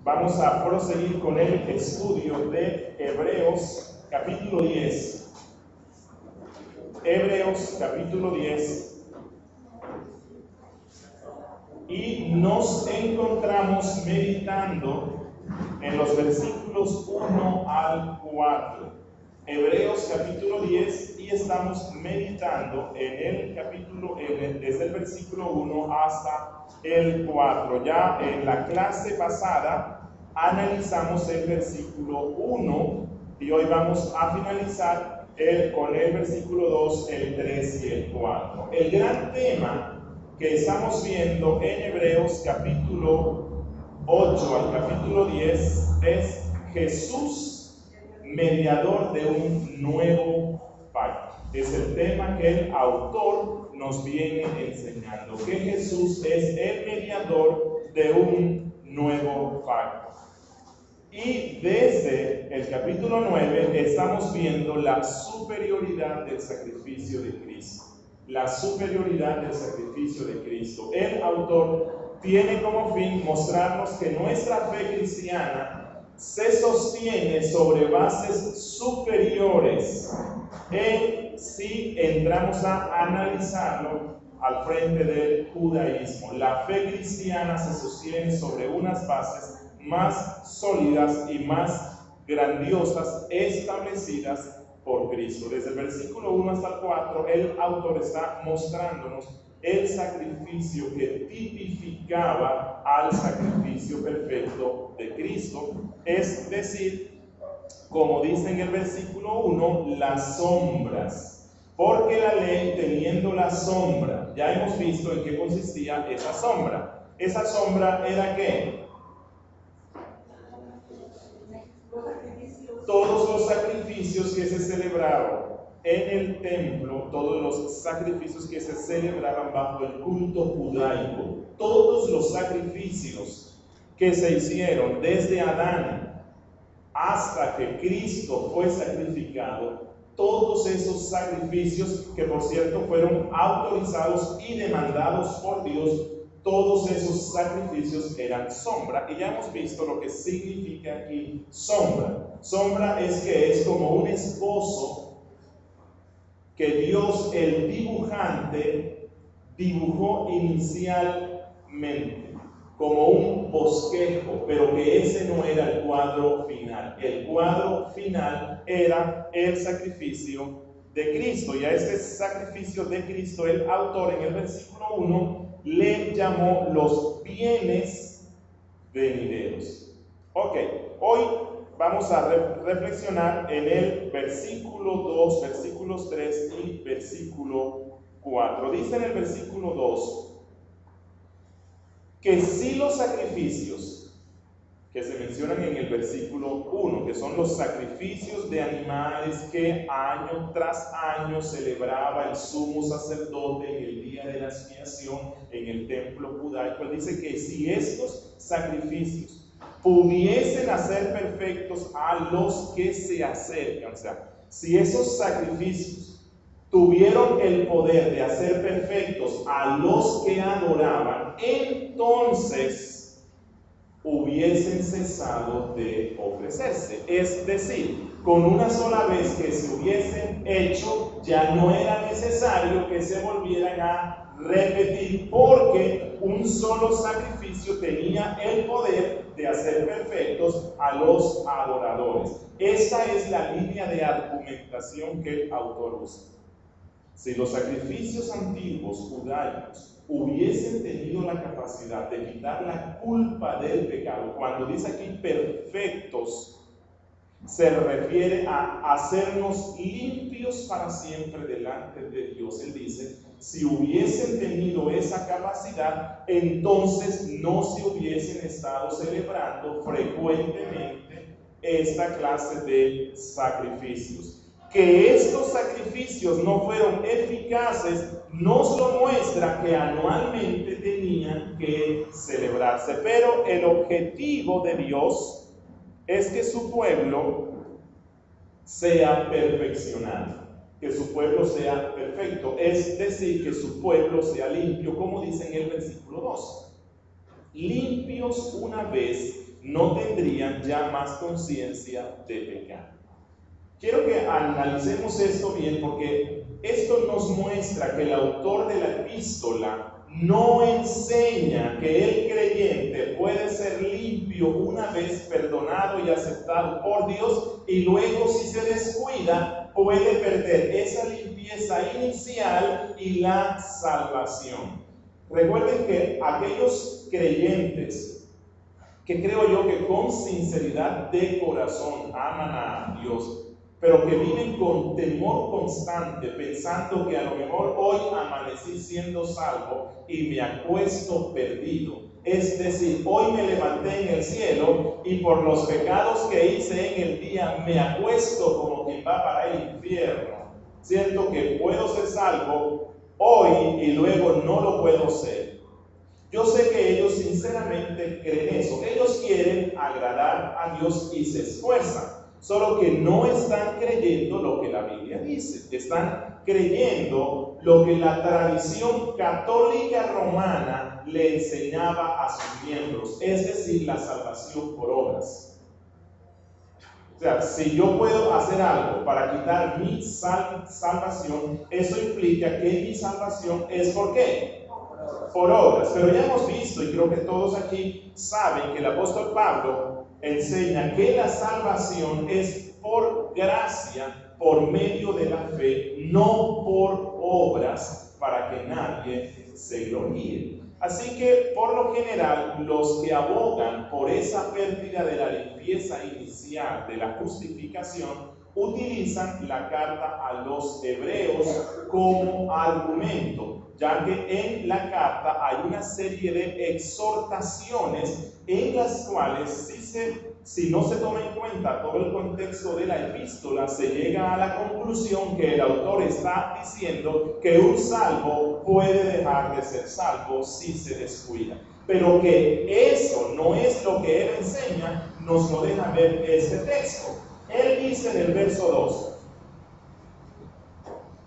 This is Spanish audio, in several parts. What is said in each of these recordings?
Vamos a proseguir con el estudio de Hebreos capítulo 10. Hebreos capítulo 10. Y nos encontramos meditando en los versículos 1 al 4. Hebreos capítulo 10, y estamos meditando en el capítulo, desde el versículo 1 hasta el 4. Ya en la clase pasada analizamos el versículo 1 y hoy vamos a finalizar con el versículo 2, el 3 y el 4. El gran tema que estamos viendo en Hebreos capítulo 8 al capítulo 10 es Jesús, mediador de un nuevo pacto. Es el tema que el autor nos viene enseñando, que Jesús es el mediador de un nuevo pacto. Y desde el capítulo 9 estamos viendo la superioridad del sacrificio de Cristo. La superioridad del sacrificio de Cristo. El autor tiene como fin mostrarnos que nuestra fe cristiana se sostiene sobre bases superiores si entramos a analizarlo al frente del judaísmo. La fe cristiana se sostiene sobre unas bases más sólidas y más grandiosas establecidas por Cristo. Desde el versículo 1 hasta el 4, el autor está mostrándonos el sacrificio que tipificaba al sacrificio perfecto de Cristo, es decir, como dice en el versículo 1, las sombras, porque la ley teniendo la sombra, ya hemos visto en qué consistía esa sombra. Esa sombra era ¿qué? Todos los sacrificios que se celebraban en el templo, todos los sacrificios que se celebraban bajo el culto judaico, todos los sacrificios que se hicieron desde Adán hasta que Cristo fue sacrificado, todos esos sacrificios que por cierto fueron autorizados y demandados por Dios, todos esos sacrificios eran sombra. Y ya hemos visto lo que significa aquí sombra. Sombra es que es como un esbozo que Dios, el dibujante, dibujó inicialmente, como un bosquejo, pero que ese no era el cuadro final. El cuadro final era el sacrificio de Cristo. Y a este sacrificio de Cristo, el autor en el versículo 1 le llamó los bienes venideros. Ok, hoy vamos a reflexionar en el versículo 2, versículos 3 y versículo 4. Dice en el versículo 2 que si los sacrificios que se mencionan en el versículo 1, que son los sacrificios de animales que año tras año celebraba el sumo sacerdote en el día de la expiación en el templo judaico, él dice que si estos sacrificios pudiesen hacer perfectos a los que se acercan, o sea, si esos sacrificios tuvieron el poder de hacer perfectos a los que adoraban, entonces hubiesen cesado de ofrecerse. Es decir, con una sola vez que se hubiesen hecho, ya no era necesario que se volvieran a repetir, porque un solo sacrificio tenía el poder de hacer perfectos a los adoradores. Esta es la línea de argumentación que el autor usa. Si los sacrificios antiguos judaicos hubiesen tenido la capacidad de quitar la culpa del pecado, cuando dice aquí perfectos, se refiere a hacernos limpios para siempre delante de Dios. Él dice, si hubiesen tenido esa capacidad, entonces no se hubiesen estado celebrando frecuentemente esta clase de sacrificios. Que estos sacrificios no fueron eficaces nos lo muestra que anualmente tenían que celebrarse, pero el objetivo de Dios es que su pueblo sea perfeccionado, que su pueblo sea perfecto, es decir, que su pueblo sea limpio, como dice en el versículo 2. Limpios una vez no tendrían ya más conciencia de pecado. Quiero que analicemos esto bien, porque esto nos muestra que el autor de la epístola no enseña que el creyente puede ser limpio una vez perdonado y aceptado por Dios, y luego, si se descuida, puede perder esa limpieza inicial y la salvación. Recuerden que aquellos creyentes que creo yo que con sinceridad de corazón aman a Dios, pero que viven con temor constante, pensando que a lo mejor hoy amanecí siendo salvo y me acuesto perdido. Es decir, hoy me levanté en el cielo y por los pecados que hice en el día me acuesto como quien va para el infierno. Siento que puedo ser salvo hoy y luego no lo puedo ser. Yo sé que ellos sinceramente creen eso. Ellos quieren agradar a Dios y se esfuerzan. Solo que no están creyendo lo que la Biblia dice. Están creyendo lo que la tradición católica romana le enseñaba a sus miembros. Es decir, la salvación por obras. O sea, si yo puedo hacer algo para quitar mi salvación, eso implica que mi salvación es ¿por qué? Por obras. Pero ya hemos visto, y creo que todos aquí saben, que el apóstol Pablo enseña que la salvación es por gracia, por medio de la fe, no por obras, para que nadie se gloríe. Así que, por lo general, los que abogan por esa pérdida de la limpieza inicial de la justificación utilizan la carta a los hebreos como argumento, ya que en la carta hay una serie de exhortaciones en las cuales si no se toma en cuenta todo el contexto de la epístola, se llega a la conclusión que el autor está diciendo que un salvo puede dejar de ser salvo si se descuida. Pero que eso no es lo que él enseña, nos lo deja ver este texto. Él dice en el verso 2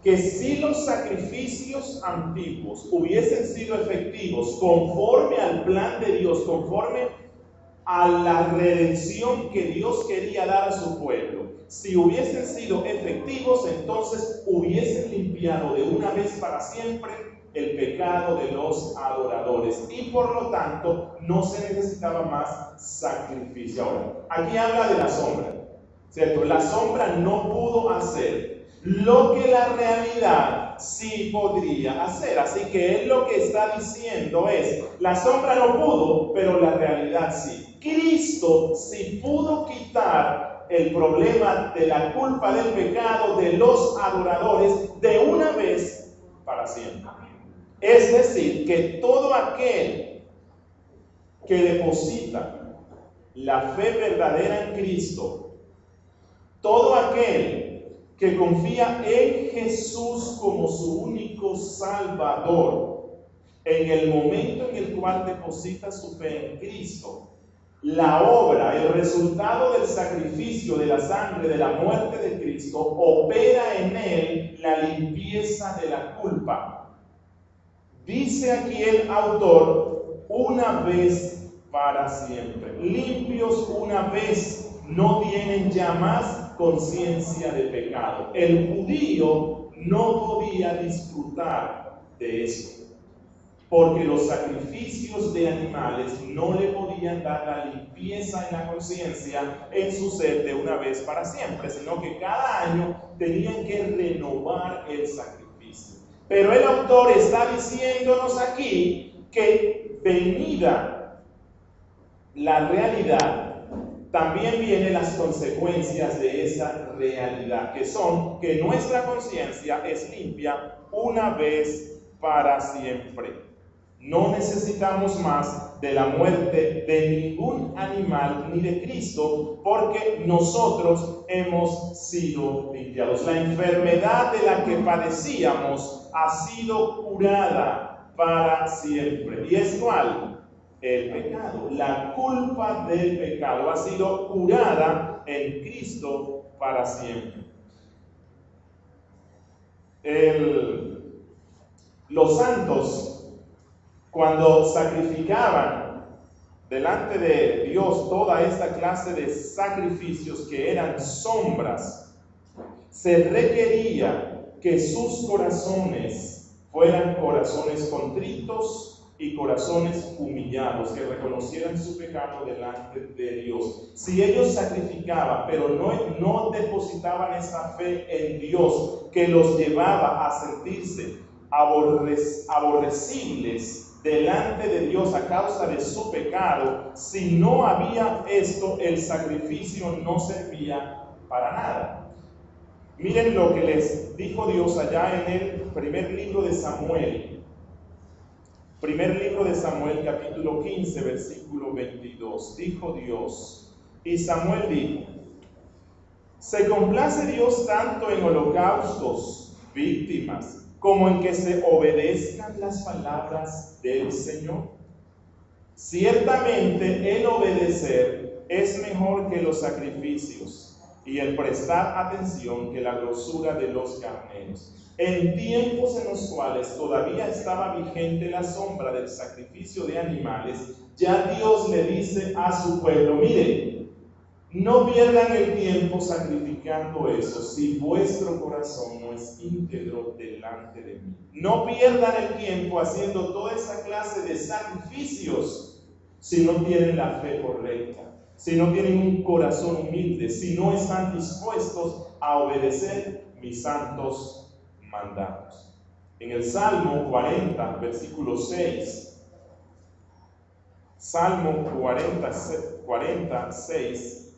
que si los sacrificios antiguos hubiesen sido efectivos conforme al plan de Dios, conforme a la redención que Dios quería dar a su pueblo, si hubiesen sido efectivos, entonces hubiesen limpiado de una vez para siempre el pecado de los adoradores, y por lo tanto no se necesitaba más sacrificio. Ahora, aquí habla de la sombra, ¿cierto? La sombra no pudo hacer lo que la realidad sí podría hacer. Así que él lo que está diciendo es, la sombra no pudo, pero la realidad sí. Cristo sí pudo quitar el problema de la culpa del pecado de los adoradores de una vez para siempre. Es decir, que todo aquel que deposita la fe verdadera en Cristo, todo aquel que confía en Jesús como su único Salvador, en el momento en el cual deposita su fe en Cristo, la obra, el resultado del sacrificio de la sangre, de la muerte de Cristo, opera en él la limpieza de la culpa. Dice aquí el autor, una vez para siempre. Limpios una vez, no tienen ya más conciencia de pecado. El judío no podía disfrutar de eso, porque los sacrificios de animales no le podían dar la limpieza en la conciencia en su ser de una vez para siempre, sino que cada año tenían que renovar el sacrificio. Pero el autor está diciéndonos aquí que venida la realidad, también vienen las consecuencias de esa realidad, que son que nuestra conciencia es limpia una vez para siempre. No necesitamos más de la muerte de ningún animal ni de Cristo, porque nosotros hemos sido limpiados. La enfermedad de la que padecíamos ha sido curada para siempre. ¿Y es cuál? El pecado. La culpa del pecado ha sido curada en Cristo para siempre. Los santos, cuando sacrificaban delante de Dios toda esta clase de sacrificios que eran sombras, se requería que sus corazones fueran corazones contritos y corazones humillados, que reconocieran su pecado delante de Dios. Si ellos sacrificaban, pero no depositaban esa fe en Dios, que los llevaba a sentirse aborrecibles delante de Dios a causa de su pecado, si no había esto, el sacrificio no servía para nada. Miren lo que les dijo Dios allá en el primer libro de Samuel. Primer libro de Samuel, capítulo 15, versículo 22. Dijo Dios, y Samuel dijo: ¿se complace Dios tanto en holocaustos, víctimas, como en que se obedezcan las palabras del Señor? Ciertamente el obedecer es mejor que los sacrificios, y el prestar atención que la grosura de los carneros. En tiempos en los cuales todavía estaba vigente la sombra del sacrificio de animales, ya Dios le dice a su pueblo: miren, no pierdan el tiempo sacrificando eso si vuestro corazón no es íntegro delante de mí. No pierdan el tiempo haciendo toda esa clase de sacrificios si no tienen la fe correcta, si no tienen un corazón humilde, si no están dispuestos a obedecer mis santos mandatos. En el Salmo 40, versículo 6, Salmo 46,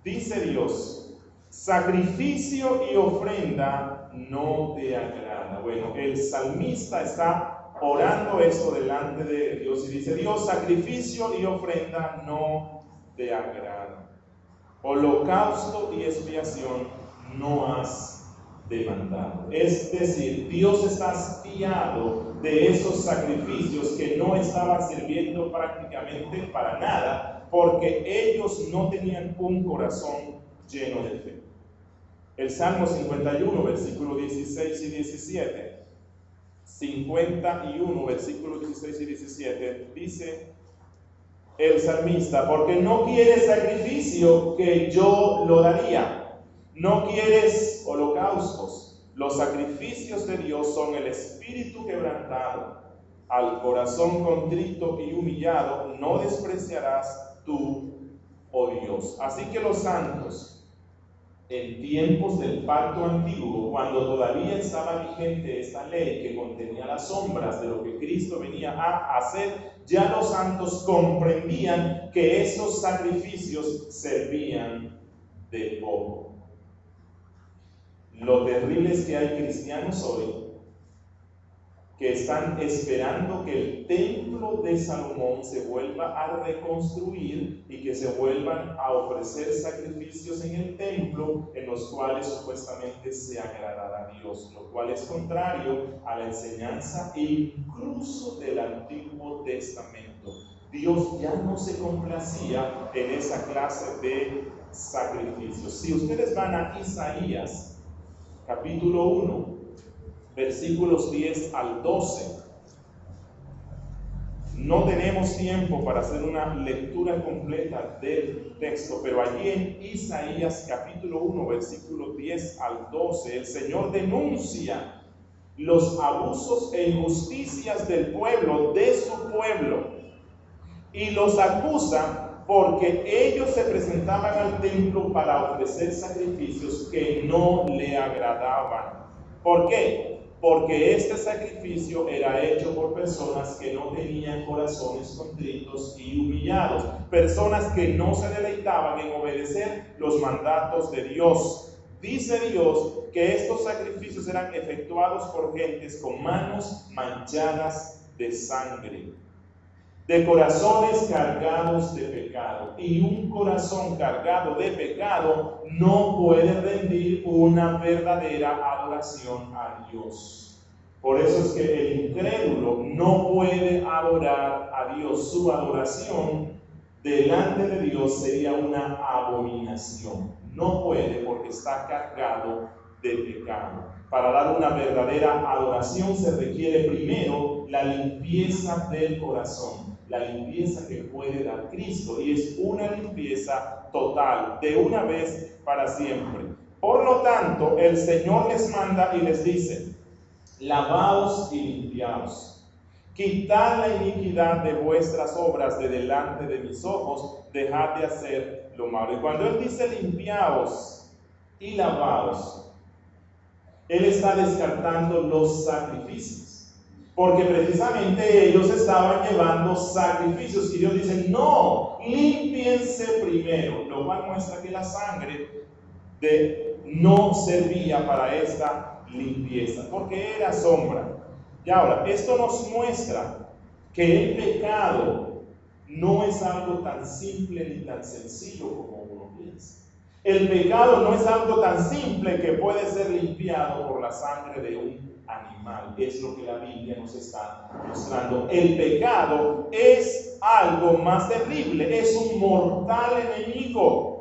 dice Dios: sacrificio y ofrenda no te agrada. Bueno, el salmista está orando esto delante de Dios y dice: Dios, sacrificio y ofrenda no te agrada. Holocausto y expiación no has demandado. Es decir, Dios está hastiado de esos sacrificios que no estaban sirviendo prácticamente para nada, porque ellos no tenían un corazón lleno de fe. El Salmo 51, versículo 16 y 17. 51, versículos 16 y 17, dice el salmista: porque no quieres sacrificio, que yo lo daría. No quieres holocaustos. Los sacrificios de Dios son el espíritu quebrantado. Al corazón contrito y humillado no despreciarás tú, oh Dios. Así que los santos, en tiempos del pacto antiguo, cuando todavía estaba vigente esta ley que contenía las sombras de lo que Cristo venía a hacer, ya los santos comprendían que esos sacrificios servían de poco. Lo terrible es que hay cristianos hoy que están esperando que el templo de Salomón se vuelva a reconstruir y que se vuelvan a ofrecer sacrificios en el templo en los cuales supuestamente se agradará a Dios, lo cual es contrario a la enseñanza incluso del Antiguo Testamento. Dios ya no se complacía en esa clase de sacrificios. Si ustedes van a Isaías capítulo 1, versículos 10 al 12. No tenemos tiempo para hacer una lectura completa del texto, pero allí en Isaías capítulo 1, versículos 10 al 12, el Señor denuncia los abusos e injusticias del pueblo, de su pueblo, y los acusa porque ellos se presentaban al templo para ofrecer sacrificios que no le agradaban. ¿Por qué? Porque este sacrificio era hecho por personas que no tenían corazones contritos y humillados, personas que no se deleitaban en obedecer los mandatos de Dios. Dice Dios que estos sacrificios eran efectuados por gentes con manos manchadas de sangre, de corazones cargados de pecado. Y un corazón cargado de pecado no puede rendir una verdadera adoración a Dios. Por eso es que el incrédulo no puede adorar a Dios. Su adoración delante de Dios sería una abominación. No puede, porque está cargado de pecado. Para dar una verdadera adoración se requiere primero la limpieza del corazón. la limpieza que puede dar Cristo, y es una limpieza total, de una vez para siempre. Por lo tanto, el Señor les manda y les dice: lavaos y limpiaos, quitad la iniquidad de vuestras obras de delante de mis ojos, dejad de hacer lo malo. Y cuando Él dice limpiaos y lavaos, Él está descartando los sacrificios, porque precisamente ellos estaban llevando sacrificios, y Dios dice: no, límpiense primero, lo cual muestra que la sangre no servía para esta limpieza, porque era sombra. Y ahora, esto nos muestra que el pecado no es algo tan simple ni tan sencillo como uno piensa. El pecado no es algo tan simple que puede ser limpiado por la sangre de un animal. Es lo que la Biblia nos está mostrando. El pecado es algo más terrible, es un mortal enemigo.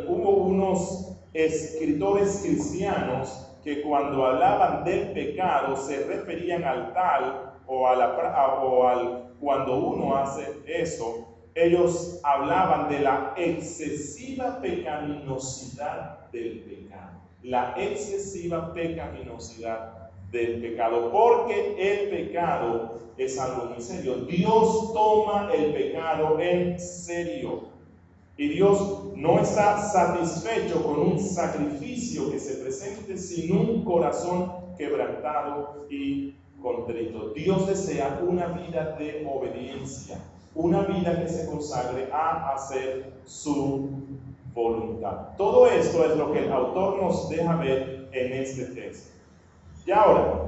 Hubo unos escritores cristianos que cuando hablaban del pecado se referían al tal cuando uno hace eso, ellos hablaban de la excesiva pecaminosidad del pecado. La excesiva pecaminosidad del pecado, porque el pecado es algo muy serio. Dios toma el pecado en serio. Y Dios no está satisfecho con un sacrificio que se presente sin un corazón quebrantado y contrito. Dios desea una vida de obediencia, una vida que se consagre a hacer su voluntad. Todo esto es lo que el autor nos deja ver en este texto. Y ahora,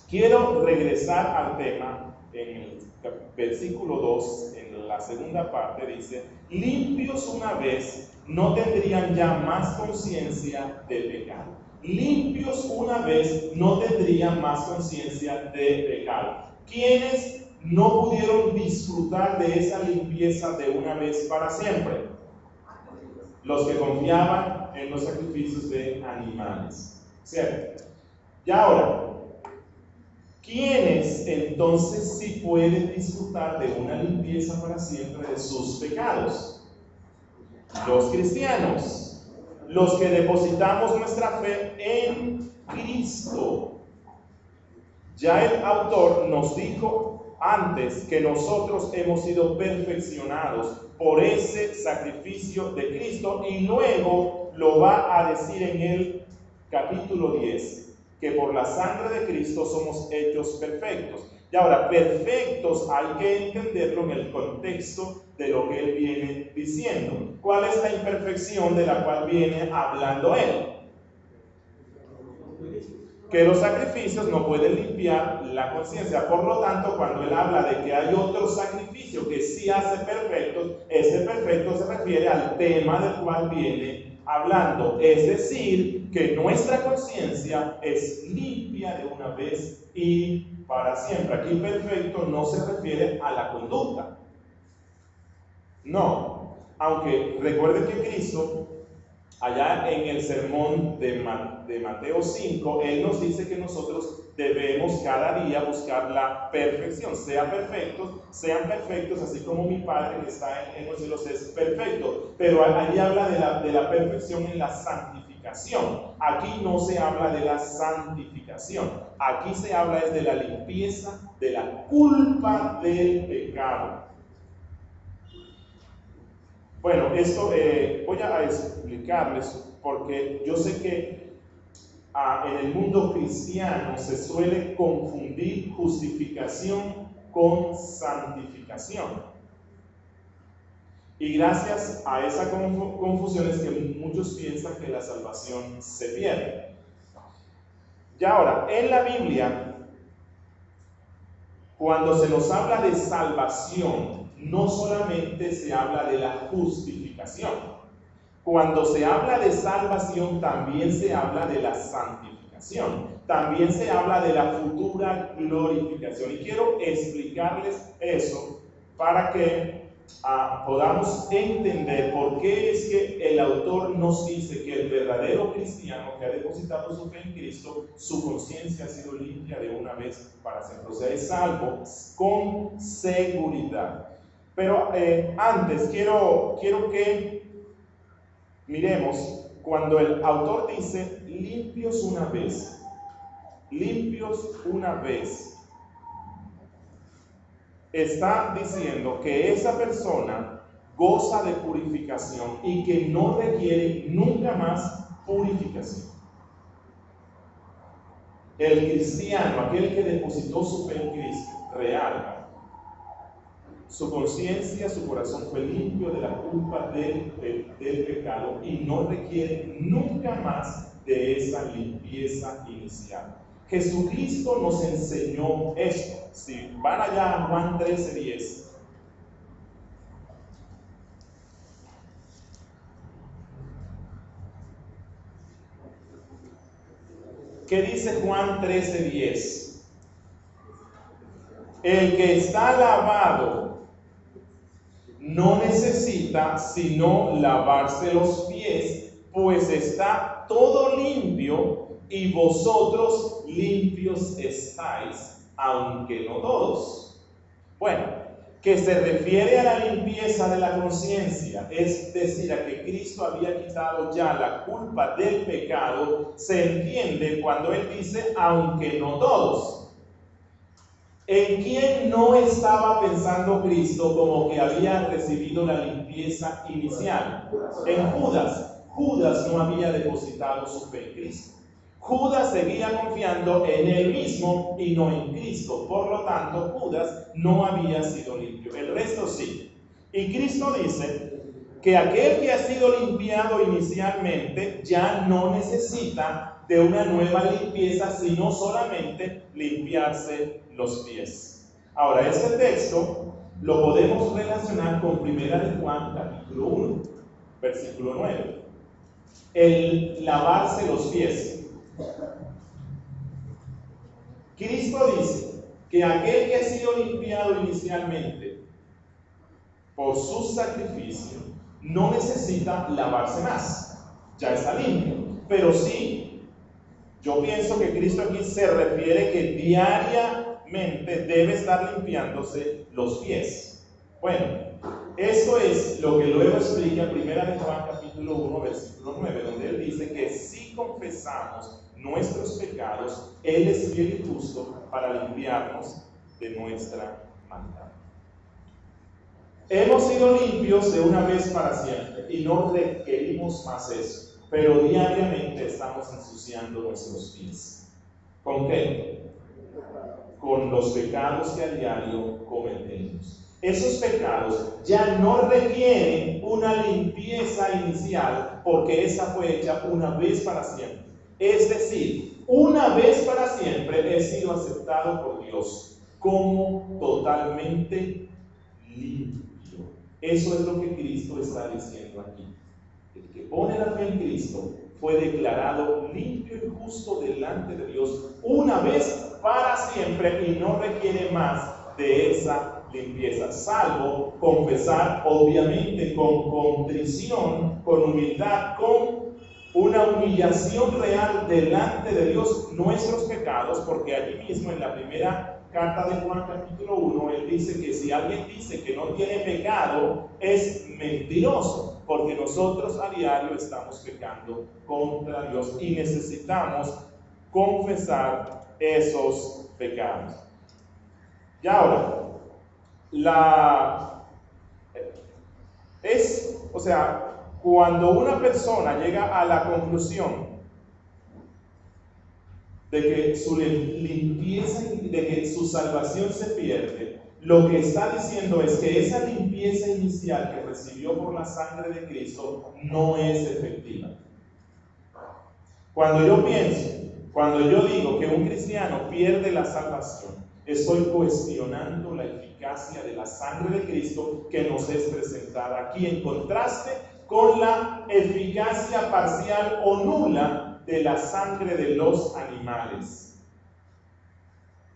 quiero regresar al tema en el versículo 2, en la segunda parte dice: limpios una vez, no tendrían ya más conciencia del pecado. Limpios una vez, no tendrían más conciencia del pecado. ¿Quiénes no pudieron disfrutar de esa limpieza de una vez para siempre? Los que confiaban en los sacrificios de animales, ¿cierto? Y ahora, ¿quiénes entonces sí pueden disfrutar de una limpieza para siempre de sus pecados? Los cristianos, los que depositamos nuestra fe en Cristo. Ya el autor nos dijo antes que nosotros hemos sido perfeccionados por ese sacrificio de Cristo, y luego lo va a decir en el capítulo 10. Que por la sangre de Cristo somos hechos perfectos. Y ahora, perfectos hay que entenderlo en el contexto de lo que él viene diciendo. ¿Cuál es la imperfección de la cual viene hablando él? Que los sacrificios no pueden limpiar la conciencia. Por lo tanto, cuando él habla de que hay otro sacrificio que sí hace perfectos, ese perfecto se refiere al tema del cual viene hablando, es decir, que nuestra conciencia es limpia de una vez y para siempre. Aquí perfecto no se refiere a la conducta, no, aunque recuerden que Cristo, allá en el sermón de Mateo 5, Él nos dice que nosotros debemos cada día buscar la perfección. Sean perfectos, así como mi Padre que está en los cielos es perfecto. Pero allí habla de la perfección en la santificación. Aquí no se habla de la santificación. Aquí se habla es de la limpieza, de la culpa del pecado. Bueno, esto voy a explicarles porque yo sé que en el mundo cristiano se suele confundir justificación con santificación. Y gracias a esa confusión es que muchos piensan que la salvación se pierde. Y ahora, en la Biblia, cuando se nos habla de salvación, no solamente se habla de la justificación. Cuando se habla de salvación, también se habla de la santificación. También se habla de la futura glorificación. Y quiero explicarles eso para que podamos entender por qué es que el autor nos dice que el verdadero cristiano que ha depositado su fe en Cristo, su conciencia ha sido limpia de una vez para siempre. O sea, es salvo con seguridad. Pero antes quiero que miremos cuando el autor dice limpios una vez. Limpios una vez. Está diciendo que esa persona goza de purificación y que no requiere nunca más purificación. El cristiano, aquel que depositó su fe en Cristo, real, su conciencia, su corazón fue limpio de la culpa del pecado y no requiere nunca más de esa limpieza inicial. Jesucristo nos enseñó esto. Si van allá a Juan 13:10. ¿Qué dice Juan 13:10? El que está lavado no necesita sino lavarse los pies, pues está todo limpio, y vosotros limpios estáis, aunque no todos. Bueno, que se refiere a la limpieza de la conciencia, es decir, a que Cristo había quitado ya la culpa del pecado, se entiende cuando Él dice, aunque no todos. ¿En quién no estaba pensando Cristo como que había recibido la limpieza inicial? En Judas. Judas no había depositado su fe en Cristo. Judas seguía confiando en él mismo y no en Cristo. Por lo tanto, Judas no había sido limpio. El resto sí. Y Cristo dice que aquel que ha sido limpiado inicialmente ya no necesita de una nueva limpieza, sino solamente limpiarse los pies. Ahora, este texto lo podemos relacionar con 1 de Juan, capítulo 1, versículo 9. El lavarse los pies. Cristo dice que aquel que ha sido limpiado inicialmente por su sacrificio no necesita lavarse más, ya está limpio. Pero sí, yo pienso que Cristo aquí se refiere que diariamente debe estar limpiándose los pies. Bueno, esto es lo que luego explica 1 de Juan capítulo 1 versículo 9, donde él dice que si confesamos nuestros pecados, Él es fiel y justo para limpiarnos de nuestra maldad. Hemos sido limpios de una vez para siempre y no requerimos más eso, pero diariamente estamos ensuciando nuestros pies. ¿Con qué? Con los pecados que a diario cometemos. Esos pecados ya no requieren una limpieza inicial porque esa fue hecha una vez para siempre. Es decir, una vez para siempre he sido aceptado por Dios como totalmente limpio. Eso es lo que Cristo está diciendo aquí. El que pone la fe en Cristo fue declarado limpio y justo delante de Dios una vez para siempre y no requiere más de esa limpieza, salvo confesar, obviamente con contrición, con humildad, con una humillación real delante de Dios nuestros pecados, porque allí mismo en la primera carta de Juan capítulo 1, él dice que si alguien dice que no tiene pecado, es mentiroso, porque nosotros a diario estamos pecando contra Dios y necesitamos confesar esos pecados. Y ahora, cuando una persona llega a la conclusión de que su limpieza, de que su salvación se pierde, lo que está diciendo es que esa limpieza inicial que recibió por la sangre de Cristo no es efectiva. Cuando yo digo que un cristiano pierde la salvación, estoy cuestionando la eficacia de la sangre de Cristo que nos es presentada aquí, en contraste con la eficacia parcial o nula de la sangre de los animales.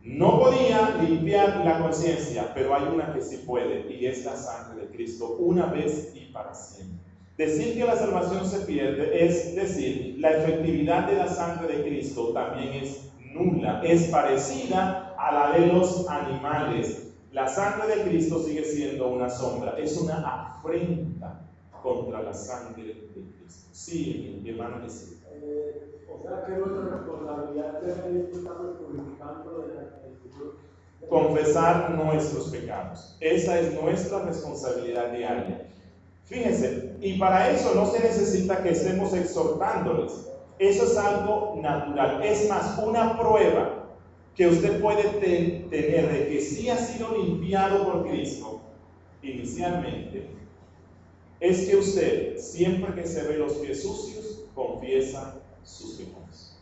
No podía limpiar la conciencia, pero hay una que sí puede, y es la sangre de Cristo, una vez y para siempre. Decir que la salvación se pierde es decir, la efectividad de la sangre de Cristo también es nula, es parecida a la de los animales. La sangre de Cristo sigue siendo una sombra, es una afrenta contra la sangre de Cristo. Sí, mi hermano, que sí. O sea que nuestra responsabilidad es estarnos purificando del Señor. Confesar nuestros pecados. Esa es nuestra responsabilidad diaria. Fíjense, y para eso no se necesita que estemos exhortándoles. Eso es algo natural. Es más, una prueba que usted puede tener de que sí ha sido limpiado por Cristo inicialmente, es que usted, siempre que se ve los pies sucios, confiesa sus pecados.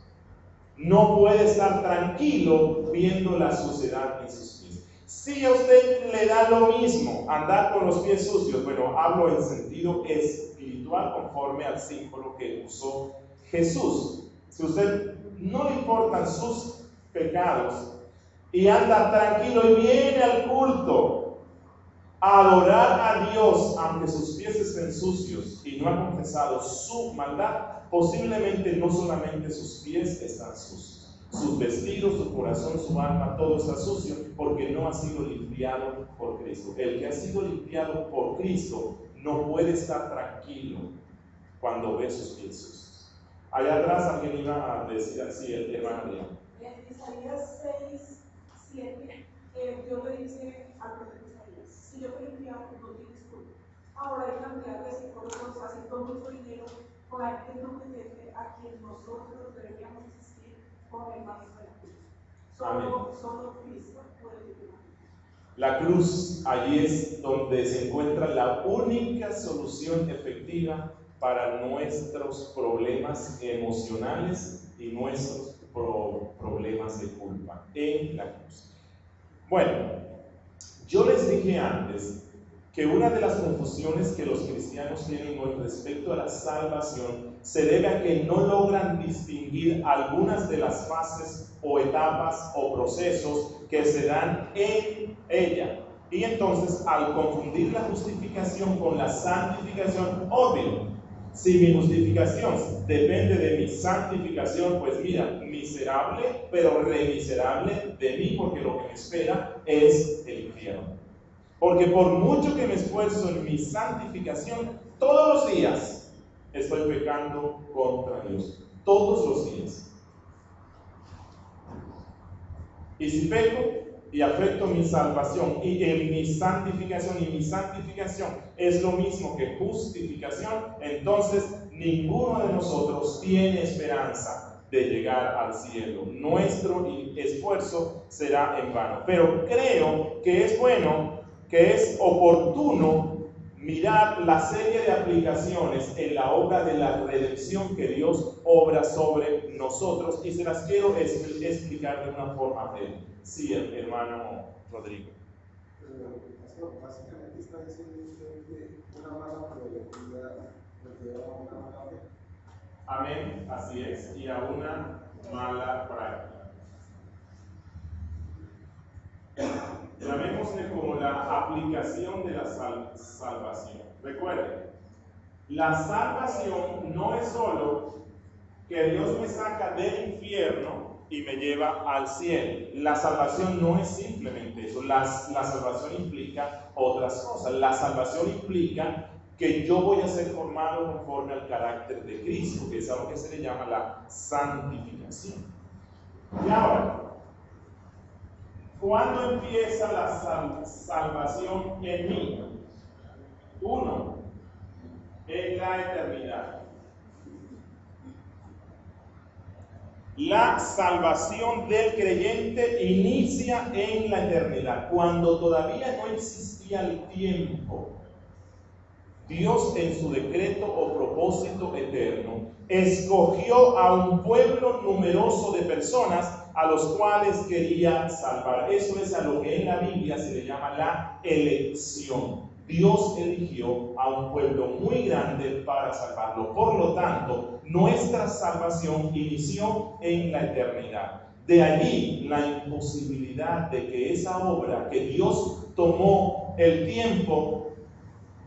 No puede estar tranquilo viendo la suciedad en sus pies. Si a usted le da lo mismo andar con los pies sucios, bueno, hablo en sentido espiritual conforme al símbolo que usó Jesús. Si a usted no le importan sus pecados y anda tranquilo y viene al culto a adorar a Dios, aunque sus pies estén sucios y no ha confesado su maldad, posiblemente no solamente sus pies están sucios, sus vestidos, su corazón, su alma, todo está sucio porque no ha sido limpiado por Cristo. El que ha sido limpiado por Cristo no puede estar tranquilo cuando ve sus pies sucios. Allá atrás alguien iba a decir así, el hermano Diego. En Isaías 6, 7, Dios le dice al profeta Isaías: si yo te limpiaba, no tienes culpa. Ahora hay cantidad de psicólogos haciendo mucho dinero con la gente incompetente a quien nosotros deberíamos asistir con el maestro de la cruz. Solo Cristo puede limpiar. La cruz, allí es donde se encuentra la única solución efectiva para nuestros problemas emocionales y nuestros problemas de culpa, en la cruz. Bueno, yo les dije antes que una de las confusiones que los cristianos tienen con respecto a la salvación se debe a que no logran distinguir algunas de las fases o etapas o procesos que se dan en ella. Y entonces, al confundir la justificación con la santificación, obvio, si mi justificación depende de mi santificación, pues mira, miserable, pero remiserable de mí, porque lo que me espera es el infierno. Porque por mucho que me esfuerzo en mi santificación, todos los días estoy pecando contra Dios. Todos los días. Y si peco y afecto mi salvación y en mi santificación, y mi santificación es lo mismo que justificación, entonces ninguno de nosotros tiene esperanza de llegar al cielo. Nuestro esfuerzo será en vano. Pero creo que es bueno, que es oportuno mirar la serie de aplicaciones en la obra de la redención que Dios obra sobre nosotros, y se las quiero explicar de una forma breve. Sí, hermano Rodrigo. Básicamente está diciendo usted que una mala probabilidad nos lleva a una mala fe. Amén, así es, y a una mala práctica. Llamémosle como la aplicación de la salvación. Recuerden, la salvación no es solo que Dios me saca del infierno y me lleva al cielo. La salvación no es simplemente eso. La salvación implica otras cosas. La salvación implica que yo voy a ser formado conforme al carácter de Cristo, que es algo que se le llama la santificación. Y ahora, ¿cuándo empieza la salvación en mí? 1. En la eternidad. La salvación del creyente inicia en la eternidad, cuando todavía no existía el tiempo. Dios, en su decreto o propósito eterno, escogió a un pueblo numeroso de personas a los cuales quería salvar. Eso es a lo que en la Biblia se le llama la elección. Dios eligió a un pueblo muy grande para salvarlo. Por lo tanto, nuestra salvación inició en la eternidad. De allí la imposibilidad de que esa obra que Dios tomó el tiempo,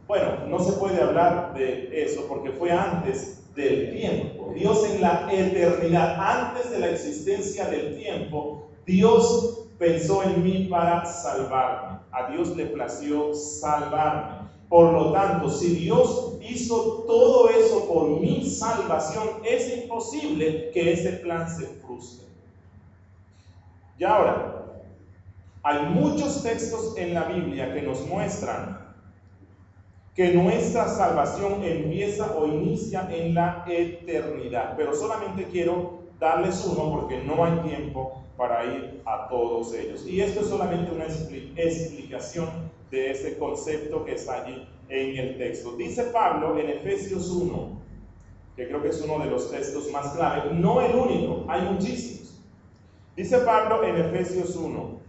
bueno, no se puede hablar de eso porque fue antes del tiempo. Dios en la eternidad, antes de la existencia del tiempo, Dios pensó en mí para salvarme. A Dios le plació salvarme. Por lo tanto, si Dios hizo todo eso por mi salvación, es imposible que ese plan se frustre. Y ahora, hay muchos textos en la Biblia que nos muestran que nuestra salvación empieza o inicia en la eternidad. Pero solamente quiero darles uno porque no hay tiempo para ir a todos ellos. Y esto es solamente una explicación de este concepto que está allí en el texto. Dice Pablo en Efesios 1, que creo que es uno de los textos más clave, no el único, hay muchísimos. Dice Pablo en Efesios 1,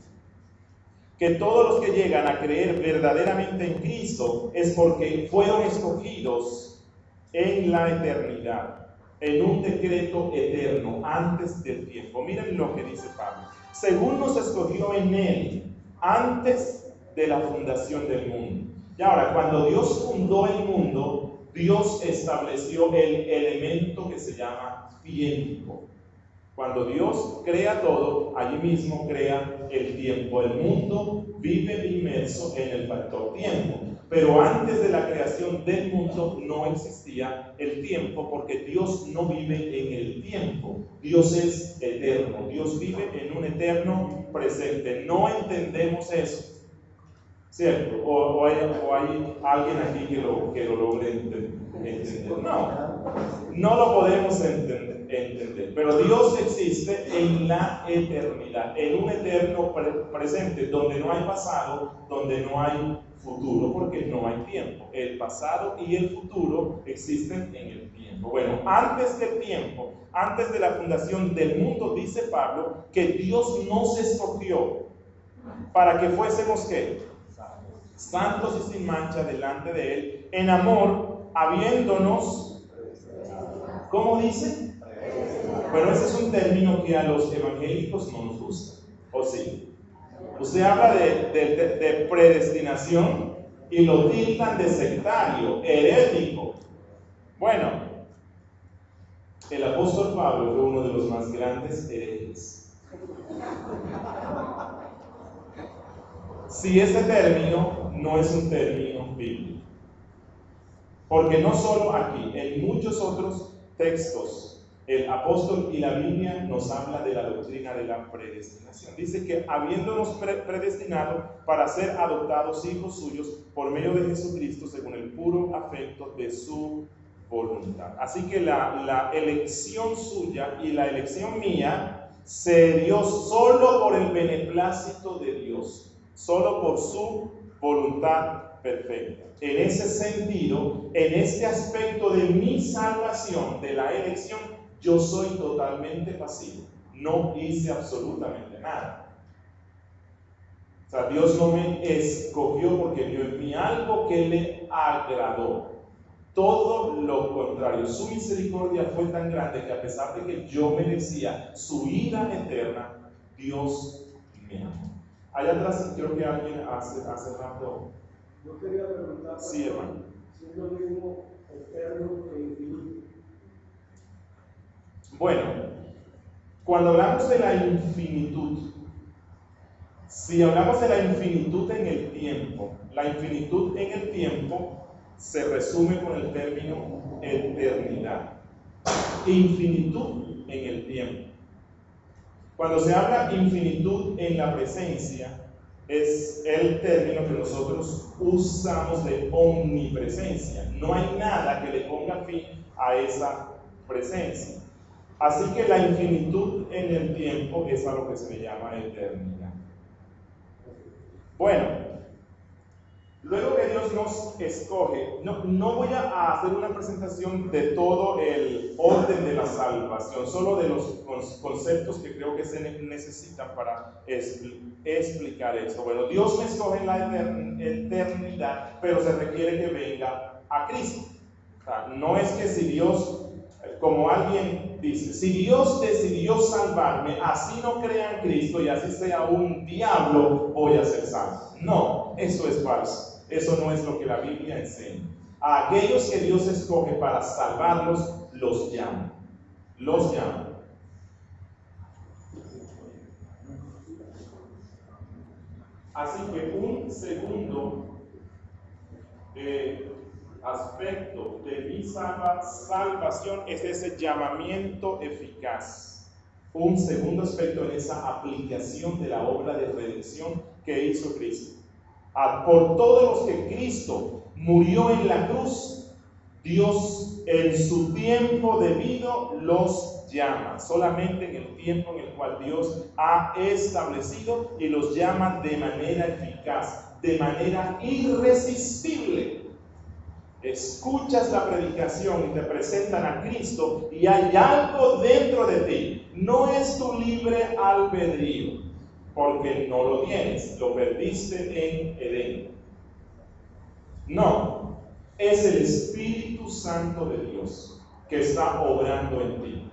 que todos los que llegan a creer verdaderamente en Cristo es porque fueron escogidos en la eternidad, en un decreto eterno, antes del tiempo. Miren lo que dice Pablo. Según nos escogió en Él, antes de la fundación del mundo. Y ahora, cuando Dios fundó el mundo, Dios estableció el elemento que se llama tiempo. Cuando Dios crea todo, allí mismo crea el tiempo. El mundo vive inmerso en el factor tiempo. Pero antes de la creación del mundo no existía el tiempo, porque Dios no vive en el tiempo. Dios es eterno. Dios vive en un eterno presente. No entendemos eso, ¿cierto? O hay alguien aquí que lo logre entender. No lo podemos entender. Pero Dios existe en la eternidad, en un eterno presente, donde no hay pasado, donde no hay futuro, porque no hay tiempo. El pasado y el futuro existen en el tiempo. Bueno, antes del tiempo, antes de la fundación del mundo, dice Pablo que Dios nos escogió para que fuésemos ¿qué? Santos y sin mancha delante de Él, en amor, habiéndonos, ¿cómo dice? Bueno, ese es un término que a los evangélicos no nos gusta, ¿o sí? Usted habla de predestinación y lo tildan de sectario, herético. Bueno, el apóstol Pablo fue uno de los más grandes herejes. Si este término no es un término bíblico, porque no solo aquí, en muchos otros textos, el apóstol y la Biblia nos habla de la doctrina de la predestinación. Dice que habiéndonos predestinado para ser adoptados hijos suyos por medio de Jesucristo según el puro afecto de su voluntad. Así que la elección suya y la elección mía se dio solo por el beneplácito de Dios, solo por su voluntad perfecta. En ese sentido, en este aspecto de mi salvación, de la elección, yo soy totalmente pasivo. No hice absolutamente nada. O sea, Dios no me escogió porque vio en mí algo que le agradó. Todo lo contrario. Su misericordia fue tan grande que a pesar de que yo merecía su ira eterna, Dios me amó. Allá atrás creo que alguien hace rato. Yo quería preguntar, Sí, hermano. si es lo mismo eterno que infinito. Bueno, cuando hablamos de la infinitud, si hablamos de la infinitud en el tiempo, la infinitud en el tiempo se resume con el término eternidad. Infinitud en el tiempo. Cuando se habla infinitud en la presencia, es el término que nosotros usamos de omnipresencia. No hay nada que le ponga fin a esa presencia. Así que la infinitud en el tiempo es a lo que se le llama eternidad. Bueno, luego que Dios nos escoge, no voy a hacer una presentación de todo el orden de la salvación, solo de los conceptos que creo que se necesitan para explicar esto. Bueno, Dios me escoge en la eternidad, pero se requiere que venga a Cristo. O sea, no es que si Dios, como alguien dice, si Dios decidió salvarme, así no crea en Cristo y así sea un diablo, voy a ser salvo. No, eso es falso. Eso no es lo que la Biblia enseña. A aquellos que Dios escoge para salvarlos, los llama. Los llama. Así que un segundo aspecto de mi salvación es ese llamamiento eficaz. Un segundo aspecto en esa aplicación de la obra de redención que hizo Cristo. Por todos los que Cristo murió en la cruz, Dios en su tiempo debido los llama, solamente en el tiempo en el cual Dios ha establecido, y los llama de manera eficaz, de manera irresistible. Escuchas la predicación y te presentan a Cristo y hay algo dentro de ti. No es tu libre albedrío, porque no lo tienes, lo perdiste en Edén. No, es el Espíritu Santo de Dios que está obrando en ti.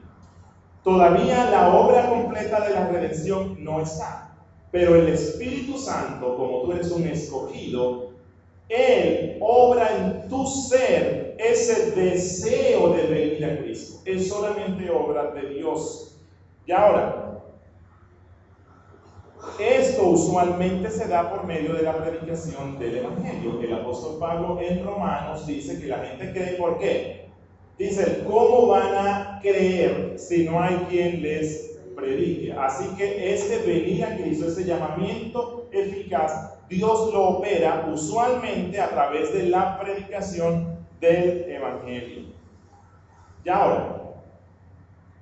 Todavía la obra completa de la redención no está, pero el Espíritu Santo, como tú eres un escogido, Él obra en tu ser ese deseo de venir a Cristo. Es solamente obra de Dios. Y ahora, esto usualmente se da por medio de la predicación del Evangelio. El apóstol Pablo en Romanos dice que la gente cree, ¿por qué? Dice, ¿cómo van a creer si no hay quien les predique? Así que este venir a Cristo, ese llamamiento eficaz, Dios lo opera usualmente a través de la predicación del Evangelio. Y ahora,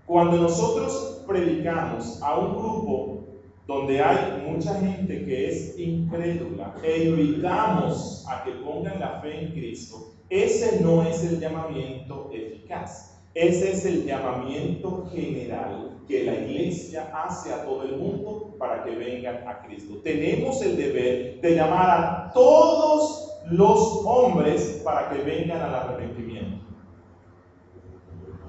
cuando nosotros predicamos a un grupo donde hay mucha gente que es incrédula e invitamos a que pongan la fe en Cristo, ese no es el llamamiento eficaz. Ese es el llamamiento general que la iglesia hace a todo el mundo para que vengan a Cristo. Tenemos el deber de llamar a todos los hombres para que vengan al arrepentimiento.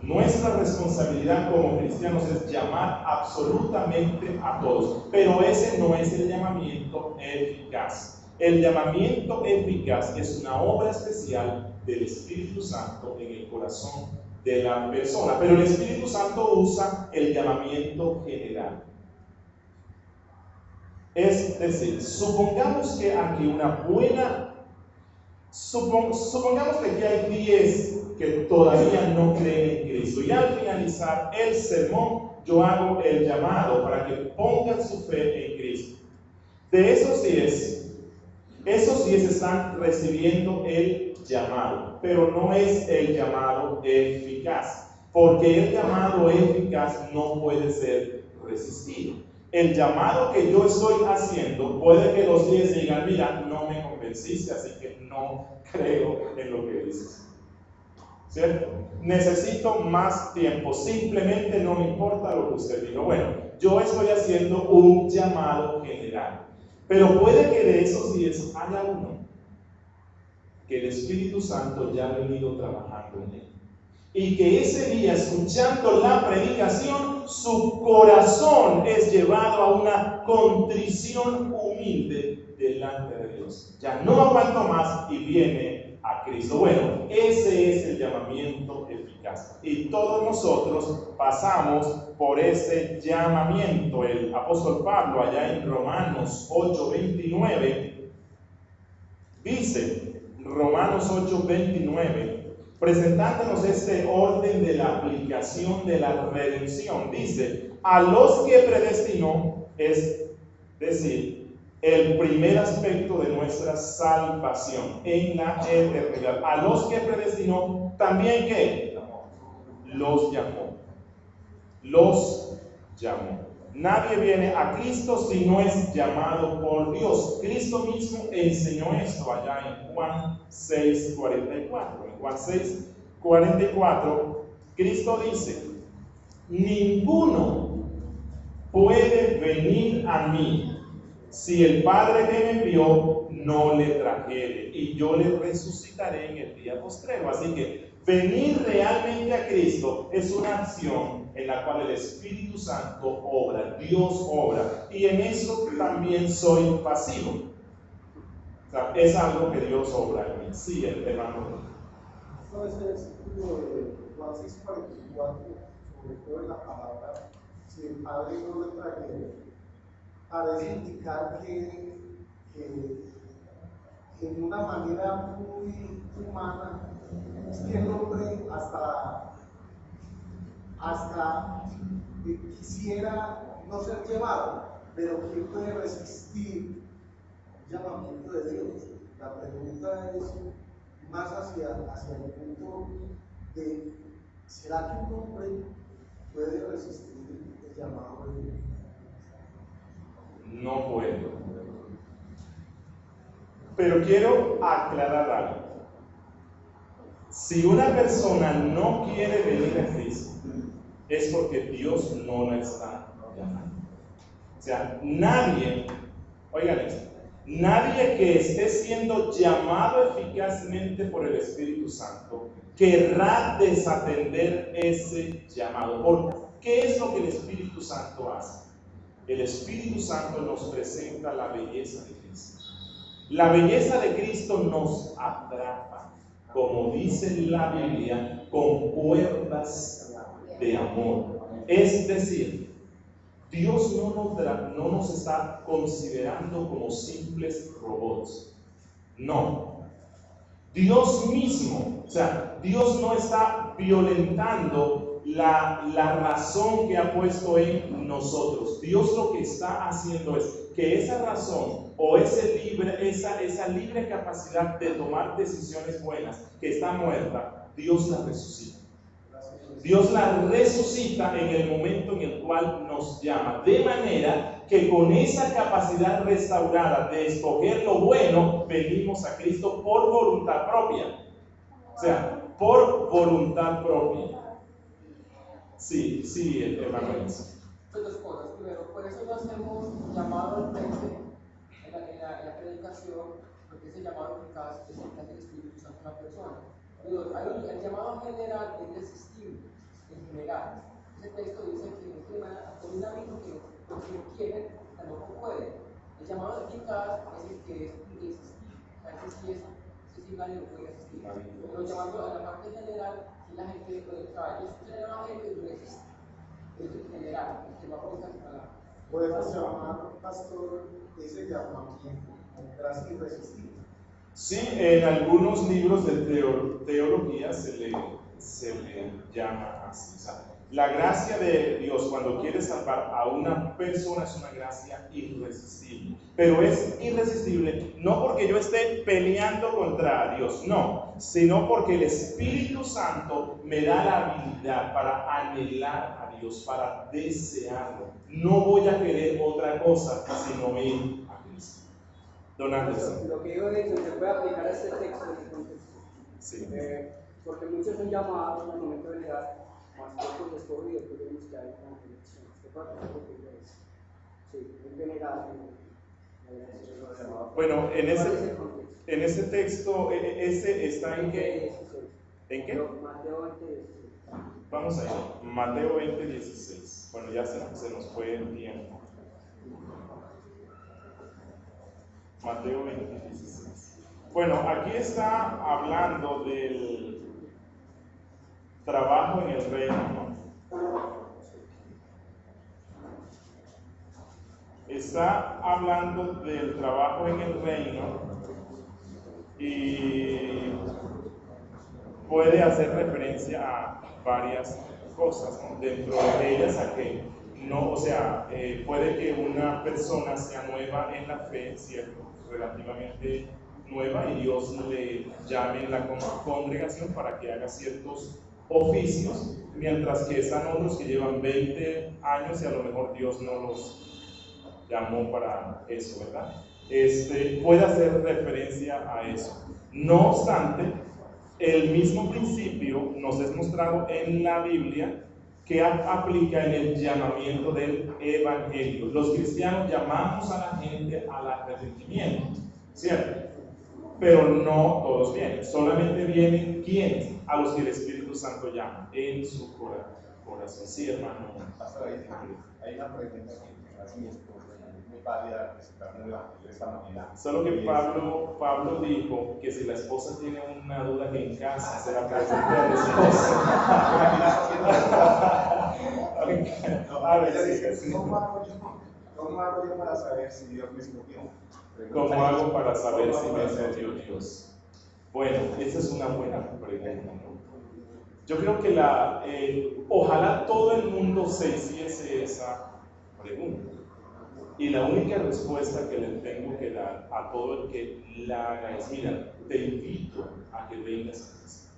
Nuestra responsabilidad como cristianos es llamar absolutamente a todos, pero ese no es el llamamiento eficaz. El llamamiento eficaz es una obra especial del Espíritu Santo en el corazón de la persona, pero el Espíritu Santo usa el llamamiento general. Es decir, supongamos que aquí supongamos que aquí hay 10 que todavía no creen en Cristo, y al finalizar el sermón yo hago el llamado para que pongan su fe en Cristo. De esos 10 están recibiendo el llamado, pero no es el llamado eficaz, porque el llamado eficaz no puede ser resistido. El llamado que yo estoy haciendo, puede que los 10 digan, mira, no me convenciste, así que no creo en lo que dices. ¿Cierto? Necesito más tiempo, simplemente no me importa lo que usted diga. Bueno, yo estoy haciendo un llamado general, pero puede que de esos 10 haya uno que el Espíritu Santo ya ha venido trabajando en él, y que ese día, escuchando la predicación, su corazón es llevado a una contrición humilde delante de Dios. Ya no aguanto más y viene a Cristo. Bueno, ese es el llamamiento eficaz, y todos nosotros pasamos por ese llamamiento. El apóstol Pablo, allá en Romanos 8:29, dice, Romanos 8:29, presentándonos este orden de la aplicación de la redención, dice, a los que predestinó, es decir, el primer aspecto de nuestra salvación en la eternidad. A los que predestinó, también ¿qué? Los llamó. Los llamó. Nadie viene a Cristo si no es llamado por Dios. Cristo mismo enseñó esto allá en Juan 6:44. En Juan 6:44, Cristo dice, ninguno puede venir a mí si el Padre que me envió no le trajere, y yo le resucitaré en el día postrero. Así que venir realmente a Cristo es una acción en la cual el Espíritu Santo obra, Dios obra, y en eso también soy pasivo. O sea, es algo que Dios obra en mí. Sí, hermano. No, ese versículo de Juan 6:44, sobre todo en la palabra, si el Padre no lo trajera, parece indicar que en una manera muy humana, es que el hombre hasta quisiera no ser llevado, pero ¿quién puede resistir el llamamiento de Dios? La pregunta es más hacia el punto de ¿será que un hombre puede resistir el llamado de Dios? No puedo. Pero quiero aclarar algo. Si una persona no quiere venir a Cristo, es porque Dios no la está llamando. O sea, nadie, oigan esto, nadie que esté siendo llamado eficazmente por el Espíritu Santo querrá desatender ese llamado. ¿Por qué es lo que el Espíritu Santo hace? El Espíritu Santo nos presenta la belleza de Cristo. La belleza de Cristo nos atrapa, como dice la Biblia, con cuerdas de amor. Es decir, Dios no nos está considerando como simples robots. No. Dios mismo, o sea, Dios no está violentando la razón que ha puesto en nosotros. Dios lo que está haciendo es que esa razón o esa libre capacidad de tomar decisiones buenas que está muerta, Dios la resucita. Dios la resucita en el momento en el cual nos llama, de manera que con esa capacidad restaurada de escoger lo bueno, venimos a Cristo por voluntad propia. O sea, por voluntad propia. Sí, hermano. Pues dos cosas. Primero, por eso no hacemos llamado al frente en la predicación, porque ese llamado eficaz es el que hace el Espíritu Santo en la persona. El llamado general es irresistible, en general. Ese texto dice que con un hábito que los que quieren tampoco pueden. El llamado eficaz es el que es irresistible. Ese sí nadie lo puede resistir. Pero llamando a la parte general, si la gente puede trabajar, es el evangelio y resiste. Es el general, el que va a colocar su palabra. Podemos llamar, pastor, ese llamamiento como gracia irresistible. Sí, en algunos libros de teología se le llama así. O sea, la gracia de Dios cuando quiere salvar a una persona es una gracia irresistible. Pero es irresistible no porque yo esté peleando contra Dios, no, sino porque el Espíritu Santo me da la habilidad para anhelar a Dios, para desearlo. No voy a querer otra cosa sino ir a Cristo. Don Anderson. Lo que yo he dicho se puede aplicar a este texto en el contexto. Sí. Porque muchos son llamados en el momento de edad, más pocos escogidos, pues vemos que hay una conexión. Este parte es lo que yo he dicho. Sí, en general. Bueno, en ese texto, ese está en qué. ¿En qué? Mateo 20. Vamos a ir. Mateo 20:16. Bueno, ya se nos fue el tiempo. Mateo 20:16. Bueno, aquí está hablando del trabajo en el reino, ¿no? Está hablando del trabajo en el reino y puede hacer referencia a varias cosas, ¿no? Dentro de ellas a que no, o sea, puede que una persona sea nueva en la fe, ¿cierto? Relativamente nueva, y Dios le llame en la congregación para que haga ciertos oficios, mientras que están otros que llevan 20 años y a lo mejor Dios no los llamó para eso, ¿verdad? Puede hacer referencia a eso. No obstante, el mismo principio nos es mostrado en la Biblia que aplica en el llamamiento del evangelio. Los cristianos llamamos a la gente al arrepentimiento, ¿cierto? Pero no todos vienen, solamente vienen quienes, a los que el Espíritu Santo llama en su corazón. corazón. Sí, hermano. Pastor, hay una pregunta que hace mi esposa, es muy válida presentar el evangelio de esta manera. Solo que Pablo dijo que si la esposa tiene una duda que en casa se la presente a los ¿Cómo hago yo para saber si Dios me escogió? ¿Cómo hago para saber si me escogió Dios? Bueno, esa es una buena pregunta, ¿no? Yo creo que ojalá todo el mundo se hiciese esa pregunta. Y la única respuesta que le tengo que dar a todo el que la haga es: mira, te invito a que vengas a Cristo.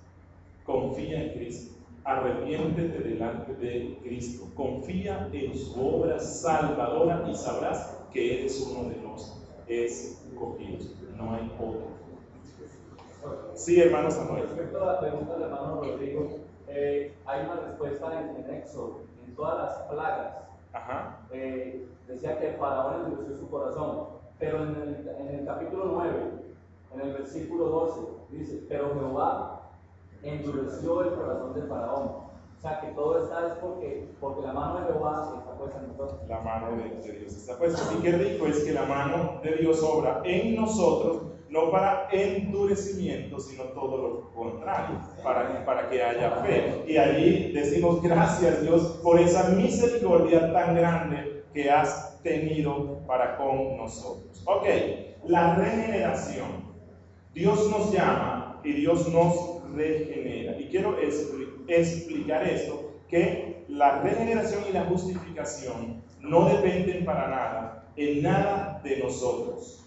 Confía en Cristo. Arrepiéntete delante de Cristo. Confía en su obra salvadora y sabrás que eres uno de los escogidos. No hay otro. Sí, hermano Samuel. Respecto a la pregunta del hermano Rodrigo, hay una respuesta en Éxodo, en todas las plagas. Ajá. Decía que Faraón endureció su corazón, pero en el capítulo 9, en el versículo 12, dice: pero Jehová endureció el corazón de Faraón. O sea que todo está es porque la mano de Jehová está puesta en nosotros. La mano de Dios está puesta. Y qué rico es que la mano de Dios obra en nosotros, no para endurecimiento, sino todo lo contrario, para que haya fe. Y allí decimos: gracias, Dios, por esa misericordia tan grande que has tenido para con nosotros. Ok, la regeneración. Dios nos llama y Dios nos regenera. Y quiero explicar esto, que la regeneración y la justificación no dependen para nada, en nada de nosotros.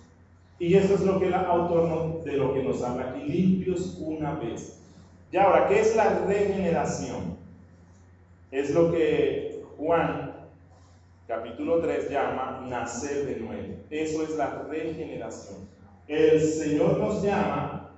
Y eso es lo que el autor de lo que nos habla aquí: limpios una vez. Y ahora, ¿qué es la regeneración? Es lo que Juan, capítulo 3, llama nacer de nuevo. Eso es la regeneración. El Señor nos llama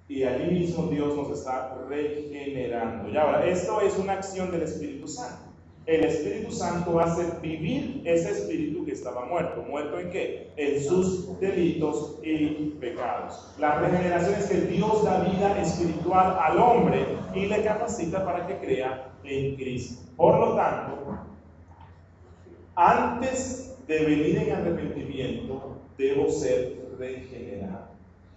y allí mismo Dios nos está regenerando. Y ahora, esto es una acción del Espíritu Santo. El Espíritu Santo hace vivir ese espíritu que estaba muerto. ¿Muerto en qué? En sus delitos y pecados. La regeneración es que Dios da vida espiritual al hombre y le capacita para que crea en Cristo. Por lo tanto, antes de venir en arrepentimiento, debo ser regenerado.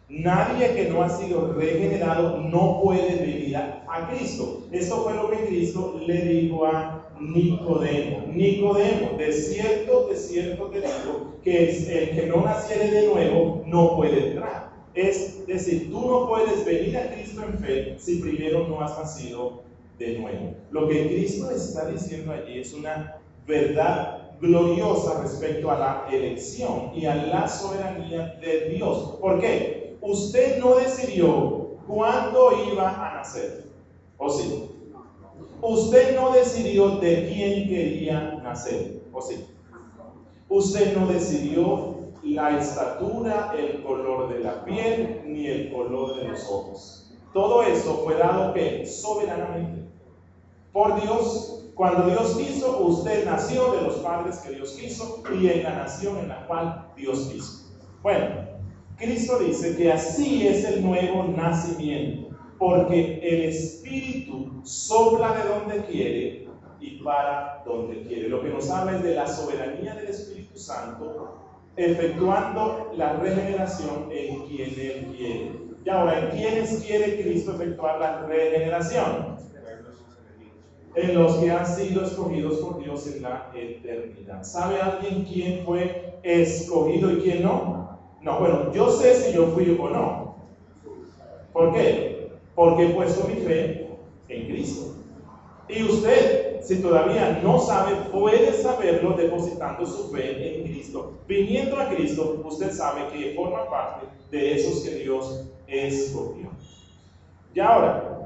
Nadie que no ha sido regenerado no puede venir a Cristo. Esto fue lo que Cristo le dijo a Nicodemo. Nicodemo, de cierto te digo, que el que no naciere de nuevo no puede entrar. Es decir, tú no puedes venir a Cristo en fe si primero no has nacido de nuevo. Lo que Cristo está diciendo allí es una verdad gloriosa respecto a la elección y a la soberanía de Dios. ¿Por qué? Usted no decidió cuándo iba a nacer, ¿o sí? Usted no decidió de quién quería nacer, ¿o sí? Usted no decidió la estatura, el color de la piel, ni el color de los ojos. Todo eso fue dado ¿qué? Soberanamente por Dios. Cuando Dios quiso, usted nació de los padres que Dios quiso y en la nación en la cual Dios quiso. Bueno, Cristo dice que así es el nuevo nacimiento, porque el Espíritu sopla de donde quiere y para donde quiere. Lo que nos habla es de la soberanía del Espíritu Santo, efectuando la regeneración en quien Él quiere. Y ahora, ¿en quiénes quiere Cristo efectuar la regeneración? En los que han sido escogidos por Dios en la eternidad. ¿Sabe alguien quién fue escogido y quién no? No, bueno, yo sé si yo fui o no. ¿Por qué? Porque he puesto mi fe en Cristo. Y usted, si todavía no sabe, puede saberlo depositando su fe en Cristo. Viniendo a Cristo, usted sabe que forma parte de esos que Dios escogió. Y ahora,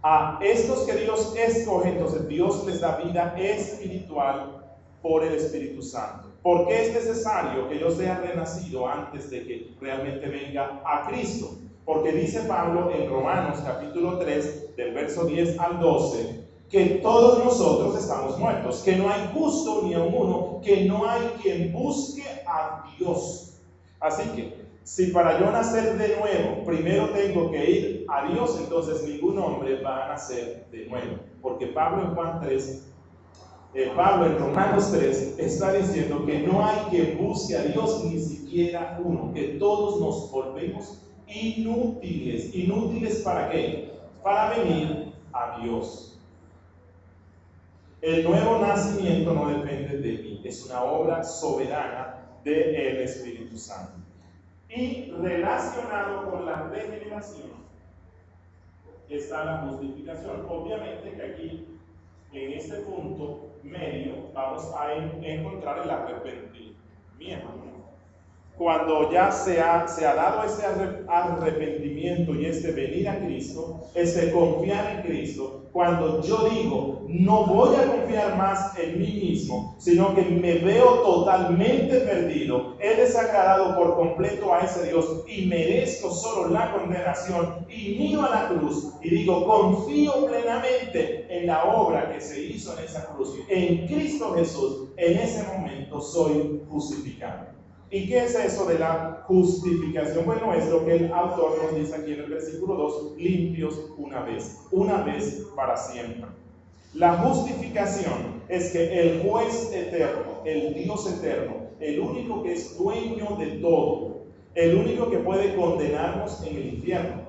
a estos que Dios escoge, entonces Dios les da vida espiritual por el Espíritu Santo. ¿Por qué es necesario que yo sea renacido antes de que realmente venga a Cristo? Porque dice Pablo en Romanos capítulo 3, del verso 10 al 12, que todos nosotros estamos muertos, que no hay justo ni aun uno, que no hay quien busque a Dios. Así que, si para yo nacer de nuevo, primero tengo que ir a Dios, entonces ningún hombre va a nacer de nuevo. porque Pablo en Pablo en Romanos 3 está diciendo que no hay quien busque a Dios, ni siquiera uno, que todos nos volvemos inútiles. ¿Inútiles para qué? Para venir a Dios. El nuevo nacimiento no depende de mí, es una obra soberana del Espíritu Santo. Y relacionado con la regeneración está la justificación. Obviamente que aquí, en este punto medio, vamos a encontrar el arrepentimiento. Cuando ya se ha dado ese arrepentimiento y este venir a Cristo, este confiar en Cristo, cuando yo digo, no voy a confiar más en mí mismo, sino que me veo totalmente perdido, he desagradado por completo a ese Dios y merezco solo la condenación, y miro a la cruz y digo, confío plenamente en la obra que se hizo en esa cruz, en Cristo Jesús, en ese momento soy justificado. ¿Y qué es eso de la justificación? Bueno, es lo que el autor nos dice aquí en el versículo 2, limpios una vez para siempre. La justificación es que el juez eterno, el Dios eterno, el único que es dueño de todo, el único que puede condenarnos en el infierno.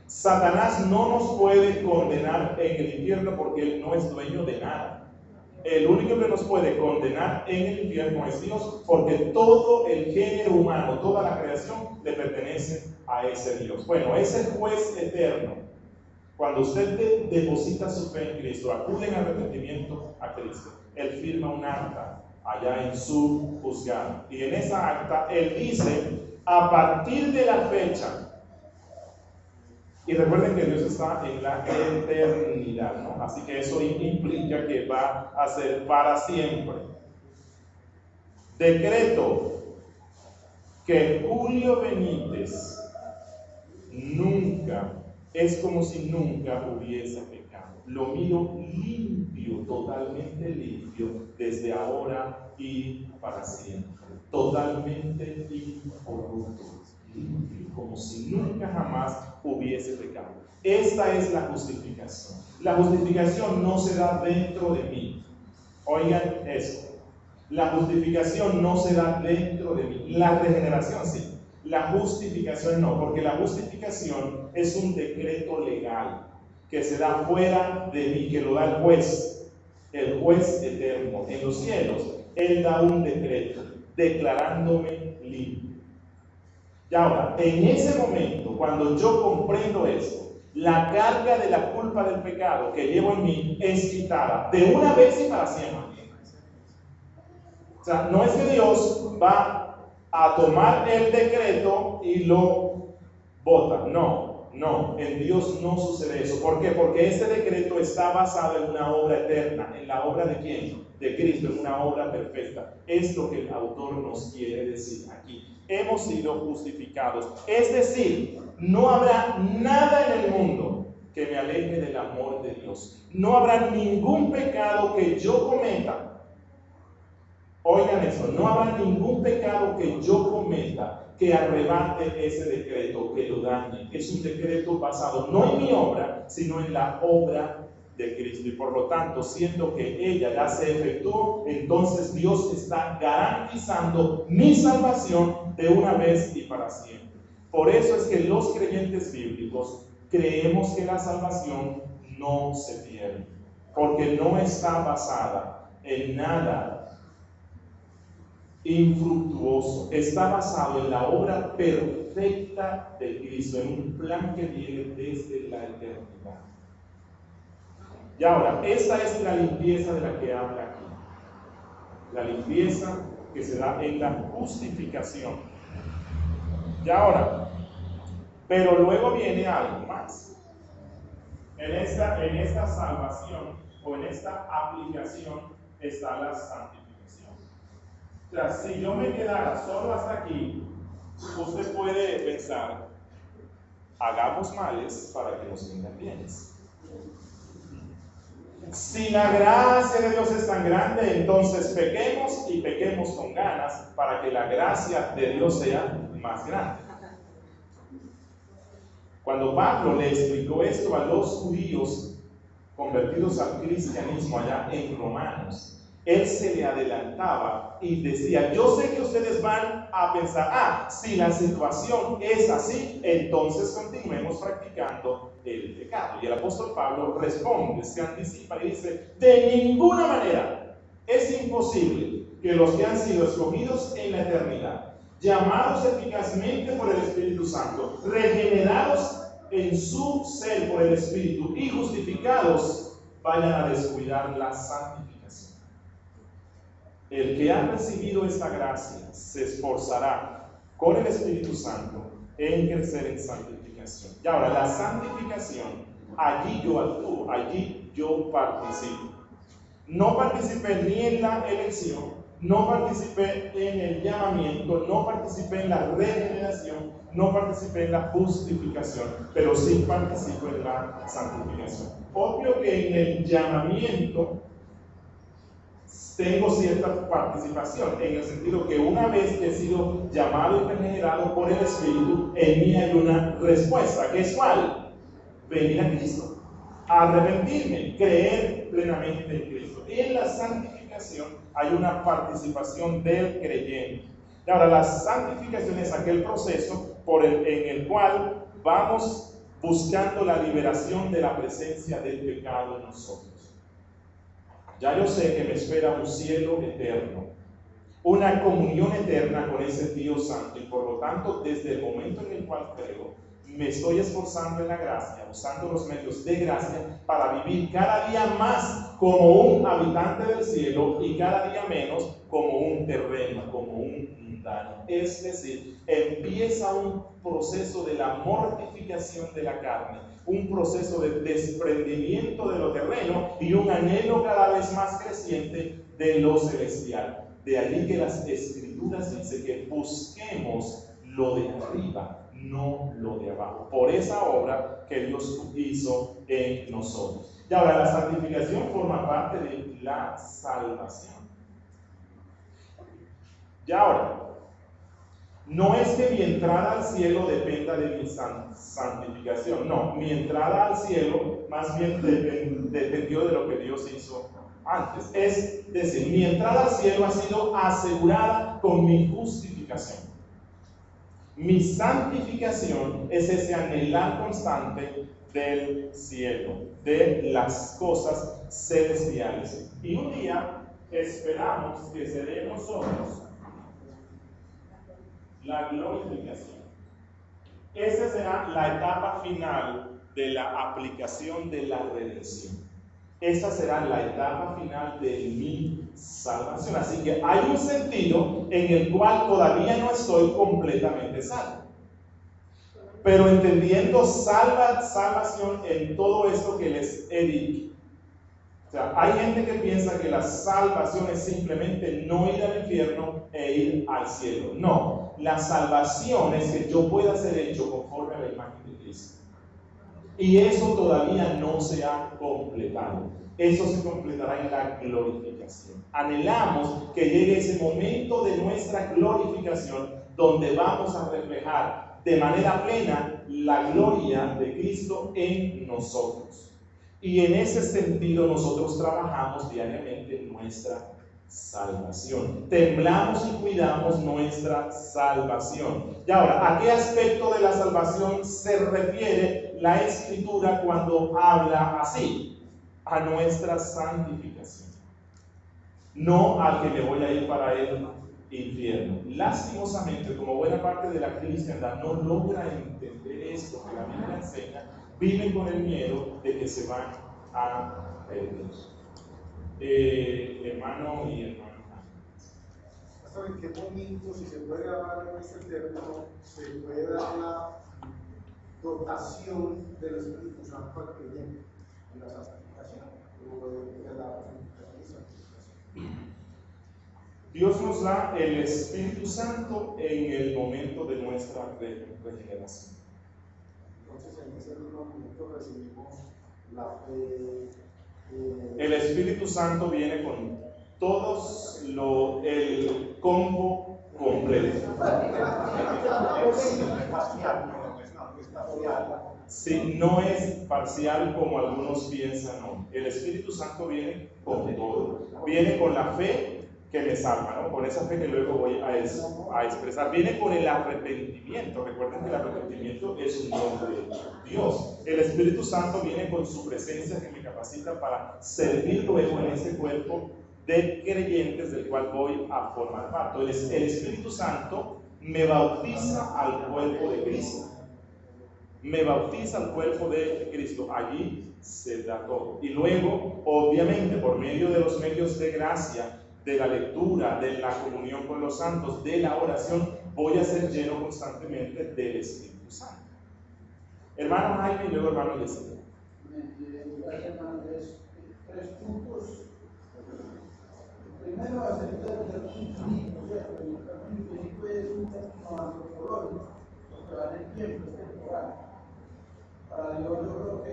Satanás no nos puede condenar en el infierno porque él no es dueño de nada. El único que nos puede condenar en el infierno es Dios, porque todo el género humano, toda la creación le pertenece a ese Dios. Bueno, ese juez eterno, cuando usted deposita su fe en Cristo, acude en arrepentimiento a Cristo, Él firma un acta allá en su juzgado. Y en esa acta Él dice, a partir de la fecha, y recuerden que Dios está en la eternidad, ¿no? Así que eso implica que va a ser para siempre. Decreto que Julio Benítez nunca, es como si nunca hubiese pecado. Lo miro limpio, totalmente limpio, desde ahora y para siempre. Totalmente incorrupto. Limpio, como si nunca jamás hubiese pecado. Esta es la justificación. La justificación no se da dentro de mí. Oigan esto. La justificación no se da dentro de mí. La regeneración sí. La justificación no, porque la justificación es un decreto legal que se da fuera de mí, que lo da el juez eterno. En los cielos, Él da un decreto declarándome limpio. Y ahora, en ese momento, cuando yo comprendo esto, la carga de la culpa del pecado que llevo en mí es quitada de una vez y para siempre. O sea, no es que Dios va a tomar el decreto y lo bota. No, en Dios no sucede eso. ¿Por qué? Porque este decreto está basado en una obra eterna. ¿En la obra de quién? De Cristo, en una obra perfecta. Es lo que el autor nos quiere decir aquí. Hemos sido justificados. Es decir, no habrá nada en el mundo que me aleje del amor de Dios. No habrá ningún pecado que yo cometa. Oigan eso, no habrá ningún pecado que yo cometa que arrebate ese decreto, que lo dañe. Es un decreto basado no en mi obra, sino en la obra de Cristo. Y por lo tanto, siendo que ella ya se efectuó, entonces Dios está garantizando mi salvación de una vez y para siempre. Por eso es que los creyentes bíblicos creemos que la salvación no se pierde, porque no está basada en nada infructuoso, está basado en la obra perfecta de Cristo, en un plan que viene desde la eternidad. Y ahora, esta es la limpieza de la que habla aquí. La limpieza que se da en la justificación. Y ahora, pero luego viene algo más. En esta salvación o en esta aplicación está la santificación. O sea, si yo me quedara solo hasta aquí, usted puede pensar, hagamos males para que nos vengan bienes. Si la gracia de Dios es tan grande, entonces pequemos y pequemos con ganas para que la gracia de Dios sea más grande. Cuando Pablo le explicó esto a los judíos convertidos al cristianismo allá en Romanos, él se le adelantaba y decía, yo sé que ustedes van a pensar, si la situación es así, entonces continuemos practicando el pecado. Y el apóstol Pablo responde, se anticipa y dice, de ninguna manera es imposible que los que han sido escogidos en la eternidad, llamados eficazmente por el Espíritu Santo, regenerados en su ser por el Espíritu y justificados, vayan a descuidar la santificación. El que ha recibido esta gracia se esforzará con el Espíritu Santo en crecer en santificación. Y ahora, la santificación, allí yo actúo, allí yo participo. No participé ni en la elección, no participé en el llamamiento, no participé en la regeneración, no participé en la justificación, pero sí participo en la santificación. Obvio que en el llamamiento tengo cierta participación, en el sentido que una vez que he sido llamado y regenerado por el Espíritu, en mí hay una respuesta, que es ¿cuál? Venir a Cristo, arrepentirme, creer plenamente en Cristo. Y en la santificación hay una participación del creyente. Y ahora, la santificación es aquel proceso en el cual vamos buscando la liberación de la presencia del pecado en nosotros. Ya yo sé que me espera un cielo eterno, una comunión eterna con ese Dios Santo, y por lo tanto, desde el momento en el cual creo, me estoy esforzando en la gracia, usando los medios de gracia para vivir cada día más como un habitante del cielo y cada día menos como un terreno, como un mundano. Es decir, empieza un proceso de la mortificación de la carne, un proceso de desprendimiento de lo terreno y un anhelo cada vez más creciente de lo celestial. De allí que las Escrituras dicen que busquemos lo de arriba, no lo de abajo, por esa obra que Dios hizo en nosotros. Y ahora, la santificación forma parte de la salvación. Y ahora, no es que mi entrada al cielo dependa de mi santificación, no, mi entrada al cielo más bien dependió de lo que Dios hizo antes. Es decir, mi entrada al cielo ha sido asegurada con mi justificación. Mi santificación es ese anhelar constante del cielo, de las cosas celestiales. Y un día esperamos que se dé en nosotros la glorificación. Esa será la etapa final de la aplicación de la redención. Esa será la etapa final de mi salvación. Así que hay un sentido en el cual todavía no estoy completamente salvo. Pero entendiendo salvación en todo esto que les he dicho. O sea, hay gente que piensa que la salvación es simplemente no ir al infierno e ir al cielo. No, la salvación es que yo pueda ser hecho conforme a la imagen de Cristo. Y eso todavía no se ha completado. Eso se completará en la glorificación. Anhelamos que llegue ese momento de nuestra glorificación donde vamos a reflejar de manera plena la gloria de Cristo en nosotros. Y en ese sentido nosotros trabajamos diariamente en nuestra salvación. Temblamos y cuidamos nuestra salvación. Y ahora, ¿a qué aspecto de la salvación se refiere la Escritura cuando habla así? A nuestra santificación. No al que me voy a ir para el infierno. Lastimosamente, como buena parte de la cristiandad no logra entender esto que la Biblia enseña, viven con el miedo de que se van a perder. Hermano y hermana. ¿En qué momento, si se puede hablar en este término, se puede dar la dotación del Espíritu Santo al creyente en la santificación o de la santificación? Dios nos da el Espíritu Santo en el momento de nuestra regeneración. Entonces, en ese mismo momento recibimos la fe. El Espíritu Santo viene con el combo completo. es parcial. Sí, no es parcial como algunos piensan, no. El Espíritu Santo viene con todo. Viene con la fe que me salva, ¿no? Con esa fe que luego voy a expresar. Viene con el arrepentimiento. Recuerden que el arrepentimiento es un don de Dios. El Espíritu Santo viene con su presencia que me capacita para servir luego en ese cuerpo de creyentes del cual voy a formar parte. El Espíritu Santo me bautiza al cuerpo de Cristo. Me bautiza al cuerpo de Cristo. Allí se da todo. Y luego, obviamente, por medio de los medios de gracia, de la lectura, de la comunión con los santos, de la oración, voy a ser lleno constantemente del Espíritu Santo. Hermano Jaime y luego hermano Yesenia. Gracias, hermano. Tres puntos. Primero, acerca del término infinito, ¿cierto? El término infinito es un término antropológico, porque va en el tiempo, es temporal. Para Dios, yo creo que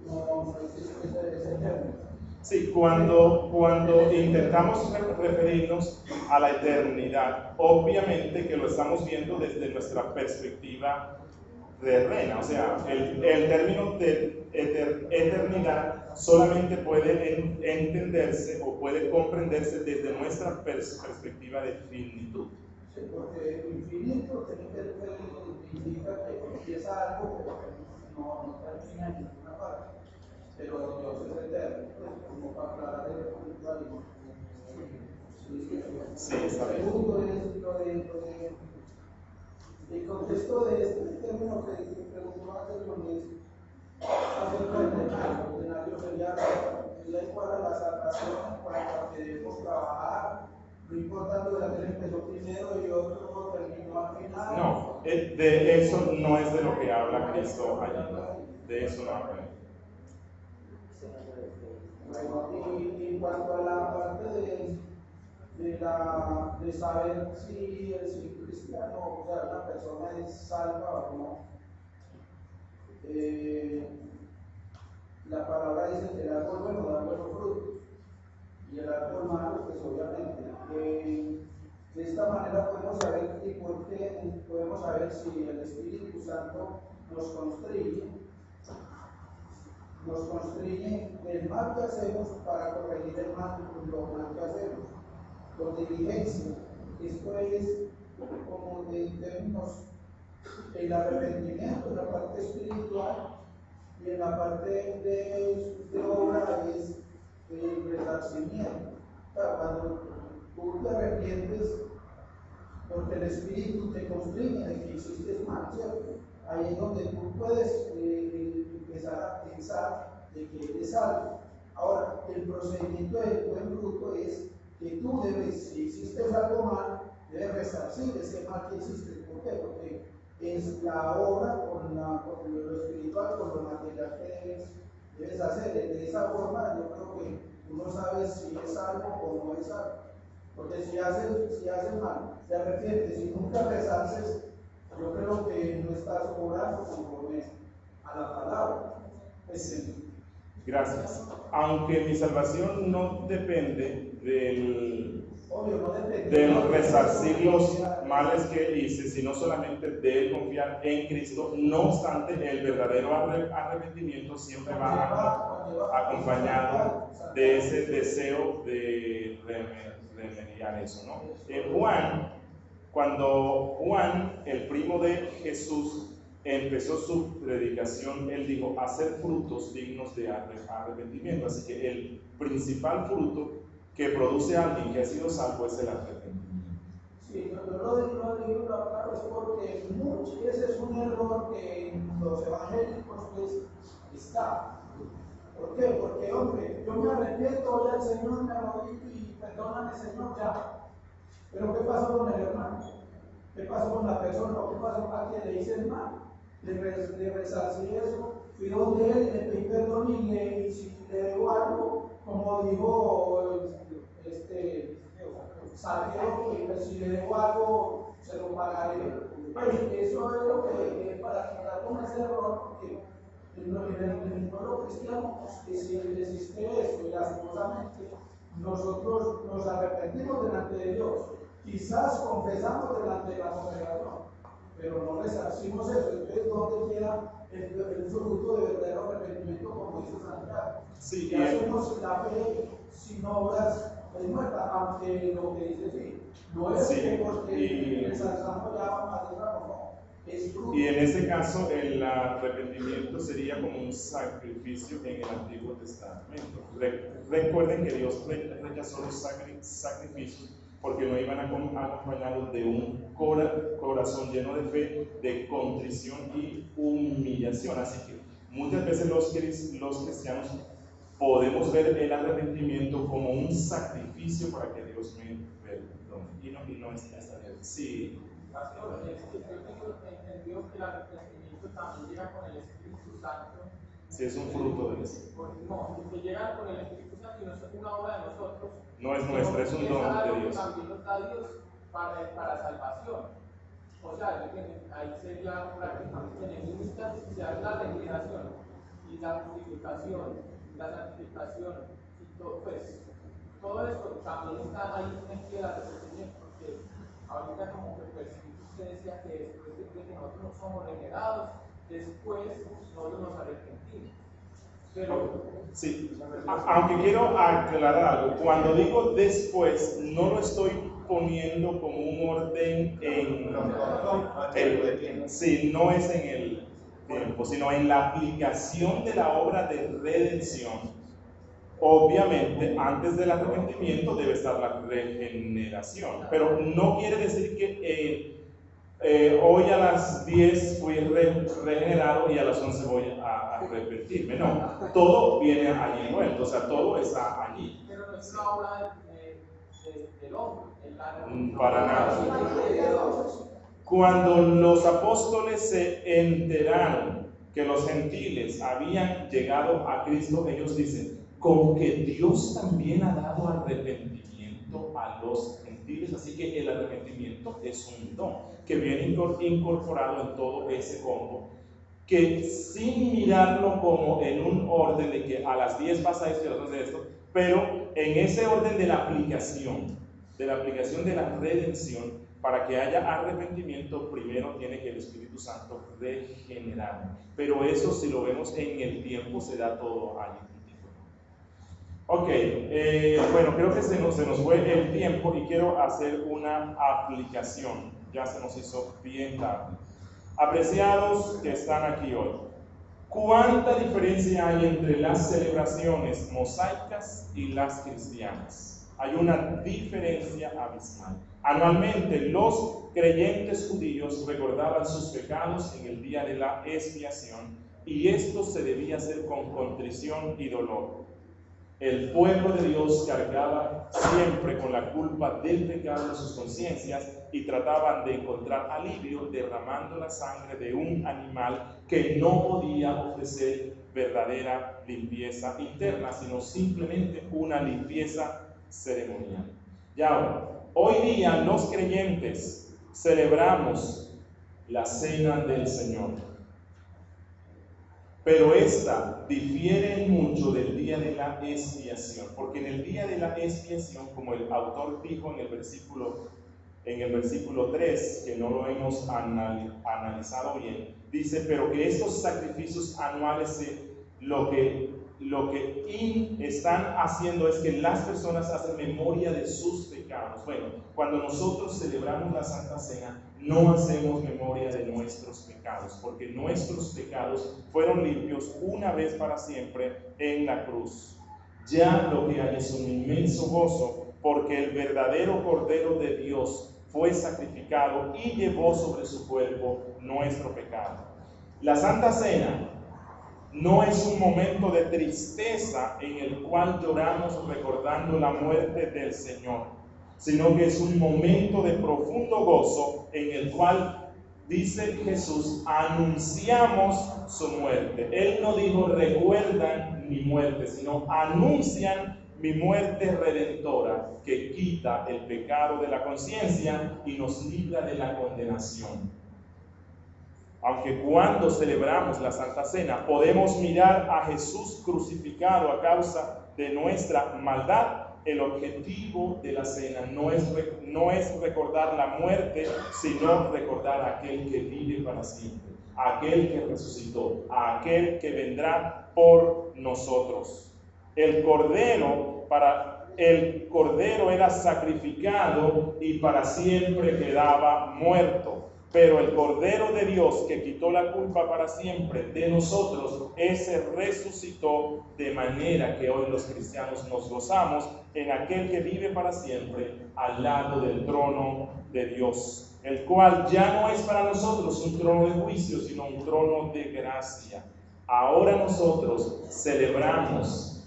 no existe ese término. Sí, cuando intentamos referirnos a la eternidad, obviamente que lo estamos viendo desde nuestra perspectiva terrena. O sea, el término de eternidad solamente puede entenderse o puede comprenderse desde nuestra perspectiva de finitud. Sí, porque infinito significa que empieza algo, pero no termina en ninguna parte. Pero Dios es eterno, como para aclarar el puntualismo. Sí, está bien. Segundo es lo de el contexto de este término que preguntó antes, donde es acerca del denario. El denario sería igual a la salvación para la que debemos trabajar, no importando de aquel empezó primero y otro terminó al final. No, de eso no es de lo que habla Cristo allí. De eso no habla. Bueno, y en cuanto a la parte de saber si el cristiano, o sea, una persona es salva o no, la palabra dice que el árbol bueno da buenos frutos y el árbol malo, pues obviamente. De esta manera podemos saber y por qué podemos saber si el Espíritu Santo nos constriñe el mal que hacemos para corregir el mal, lo mal que hacemos, con diligencia. Esto es como en términos el arrepentimiento en la parte espiritual y en la parte de obra es el resarcimiento. O sea, cuando tú te arrepientes porque el Espíritu te constriñe de que hiciste mal, ¿cierto? Ahí es donde tú puedes empezar a pensar de que eres salvo. Ahora, el procedimiento del buen fruto es que tú debes, si hiciste algo mal, debes resarcir ese mal que hiciste. ¿Por qué? Porque es la obra con lo espiritual, con lo material que debes hacer. De esa forma, yo creo que uno sabe si es salvo o no es salvo. Porque si haces mal, te arrepientes y nunca resarces, yo creo que no estás obrando conforme a la palabra. Gracias. Aunque mi salvación no depende del resarcir los males que hice, sino solamente de confiar en Cristo, no obstante, el verdadero arrepentimiento siempre va acompañado de ese deseo de remediar eso, ¿no? Cuando Juan, el primo de Jesús, empezó su predicación, él dijo, hacer frutos dignos de arrepentimiento. Así que el principal fruto que produce a alguien que ha sido salvo es el arrepentimiento. Sí, yo lo digo claro, es porque ese es un error que en los evangélicos pues está. ¿Por qué? Porque, hombre, yo me arrepiento, voy al Señor, me arrodillo y perdóname, Señor, ya. Pero ¿qué pasó con el hermano? ¿Qué pasó con la persona? ¿Qué pasó a quien le hice el mal? Le resarcí eso, fui donde él, le pedí perdón y si le debo algo, como dijo Saqueo, que si le debo algo, se lo pagaré. Eso es lo que, para quitar con ese error, porque en el pueblo cristiano existe eso, y lastimosamente nosotros nos arrepentimos delante de Dios, quizás confesamos delante de la congregación, pero no resarcimos eso. Entonces, donde queda el fruto de verdadero arrepentimiento, como dice Santiago. Sí, ¿Qué hacemos? La fe sin obras es muerta, aunque lo que dice sí, no es Sí, que y- porque ensalzamos ya maternamos, no, es fruto. Y en este caso, el arrepentimiento sería como un sacrificio en el Antiguo Testamento. Recuerden que Dios rechazó los sacrificios porque no iban acompañados de un corazón lleno de fe, de contrición y humillación. Así que muchas veces los cristianos podemos ver el arrepentimiento como un sacrificio para que Dios me perdone. Y no es esta vez. Sí. Pastor, yo tengo entendido que el arrepentimiento también llega con el Espíritu Santo. Si es un fruto de eso. No, que llega con el Espíritu Santo y no es una obra de nosotros. No es nuestra, es un don de Dios. También nos da Dios para salvación. O sea, ahí sería prácticamente en el instante que se da la regeneración y la justificación, la santificación y todo, pues, todo esto también está ahí en el arrepentimiento, porque ahorita como que usted decía que después de que nosotros no somos regenerados, después nosotros nos arrepentimos. Pero, sí, aunque quiero aclarar algo, cuando digo después, no lo estoy poniendo como un orden sí, no es en el tiempo, sino en la aplicación de la obra de redención. Obviamente, antes del arrepentimiento debe estar la regeneración, pero no quiere decir que hoy a las 10 fui regenerado y a las 11 voy a arrepentirme. No, todo viene allí envuelto, o sea, todo está allí. pero no es una obra del hombre. Para nada. Cuando los apóstoles se enteraron que los gentiles habían llegado a Cristo, ellos dicen, con que Dios también ha dado arrepentimiento a los gentiles, así que el arrepentimiento es un don que viene incorporado en todo ese combo, que sin mirarlo como en un orden de que a las 10 pasa esto y a las 11 esto, pero en ese orden de la aplicación de la redención, para que haya arrepentimiento, primero tiene que el Espíritu Santo regenerar. Pero eso, si lo vemos en el tiempo, se da todo allí. Ok, bueno, creo que se nos fue el tiempo y quiero hacer una aplicación. Ya se nos hizo bien tarde. Apreciados que están aquí hoy, ¿cuánta diferencia hay entre las celebraciones mosaicas y las cristianas? Hay una diferencia abismal. Anualmente los creyentes judíos recordaban sus pecados en el día de la expiación y esto se debía hacer con contrición y dolor. El pueblo de Dios cargaba siempre con la culpa del pecado de sus conciencias y trataban de encontrar alivio derramando la sangre de un animal que no podía ofrecer verdadera limpieza interna, sino simplemente una limpieza ceremonial. Y ahora, hoy día los creyentes celebramos la cena del Señor, pero esta difiere mucho del día de la expiación, porque en el día de la expiación, como el autor dijo en el versículo 3, que no lo hemos analizado bien, dice, pero que estos sacrificios anuales lo que están haciendo es que las personas hacen memoria de sus pecados. Bueno, cuando nosotros celebramos la Santa Cena, no hacemos memoria de nuestros pecados, porque nuestros pecados fueron limpios una vez para siempre en la cruz. Ya lo que hay es un inmenso gozo, porque el verdadero Cordero de Dios fue sacrificado y llevó sobre su cuerpo nuestro pecado. La Santa Cena no es un momento de tristeza en el cual lloramos recordando la muerte del Señor, sino que es un momento de profundo gozo en el cual, dice Jesús, anunciamos su muerte. Él no dijo recuerdan mi muerte, sino anuncian mi muerte redentora que quita el pecado de la conciencia y nos libra de la condenación. Aunque cuando celebramos la Santa Cena podemos mirar a Jesús crucificado a causa de nuestra maldad, el objetivo de la cena no es recordar la muerte, sino recordar a aquel que vive para siempre. a aquel que resucitó, a aquel que vendrá por nosotros. El cordero era sacrificado y para siempre quedaba muerto. Pero el Cordero de Dios, que quitó la culpa para siempre de nosotros, ese resucitó, de manera que hoy los cristianos nos gozamos en aquel que vive para siempre al lado del trono de Dios, el cual ya no es para nosotros un trono de juicio, sino un trono de gracia. Ahora nosotros celebramos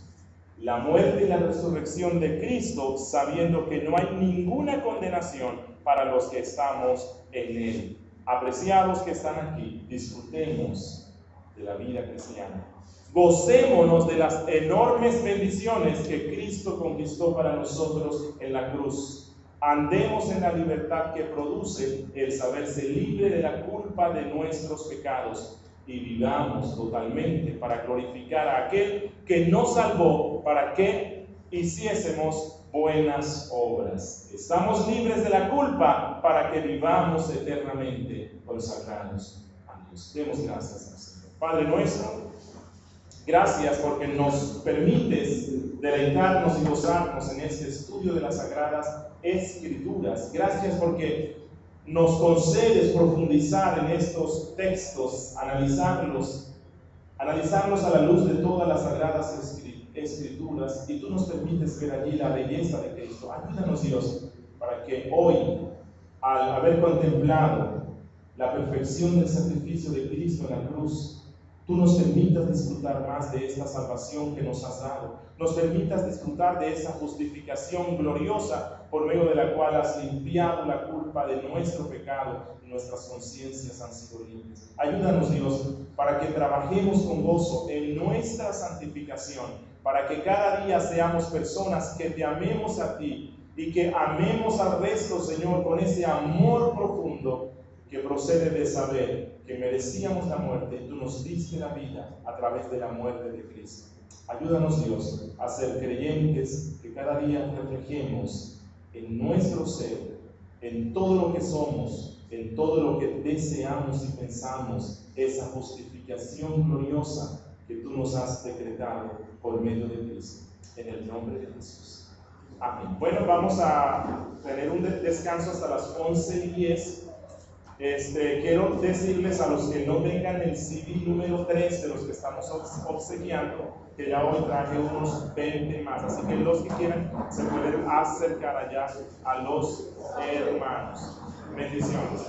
la muerte y la resurrección de Cristo, sabiendo que no hay ninguna condenación para los que estamos en Él. Apreciados que están aquí, disfrutemos de la vida cristiana. Gocémonos de las enormes bendiciones que Cristo conquistó para nosotros en la cruz. Andemos en la libertad que produce el saberse libre de la culpa de nuestros pecados y vivamos totalmente para glorificar a aquel que nos salvó, para que hiciésemos buenas obras. Estamos libres de la culpa para que vivamos eternamente consagrados a Dios. Demos gracias al Señor. Padre nuestro, gracias porque nos permites deleitarnos y gozarnos en este estudio de las Sagradas Escrituras. Gracias porque nos concedes profundizar en estos textos, analizarlos a la luz de todas las Sagradas Escrituras, y tú nos permites ver allí la belleza de Cristo. Ayúdanos, Dios, para que hoy, al haber contemplado la perfección del sacrificio de Cristo en la cruz, tú nos permitas disfrutar más de esta salvación que nos has dado, nos permitas disfrutar de esa justificación gloriosa por medio de la cual has limpiado la culpa de nuestro pecado y nuestras conciencias han sido limpias. Ayúdanos, Dios, para que trabajemos con gozo en nuestra santificación, para que cada día seamos personas que te amemos a ti y que amemos al resto, Señor, con ese amor profundo que procede de saber que merecíamos la muerte y tú nos diste la vida a través de la muerte de Cristo. Ayúdanos, Dios, a ser creyentes que cada día reflejemos en nuestro ser, en todo lo que somos, en todo lo que deseamos y pensamos, esa justificación gloriosa que tú nos has decretado por medio de Cristo. En el nombre de Jesús. Amén. Bueno, vamos a tener un descanso hasta las 11:10. Quiero decirles a los que no tengan el CD número 3 de los que estamos obsequiando, que ya hoy traje unos 20 más. Así que los que quieran se pueden acercar allá a los hermanos. Bendiciones.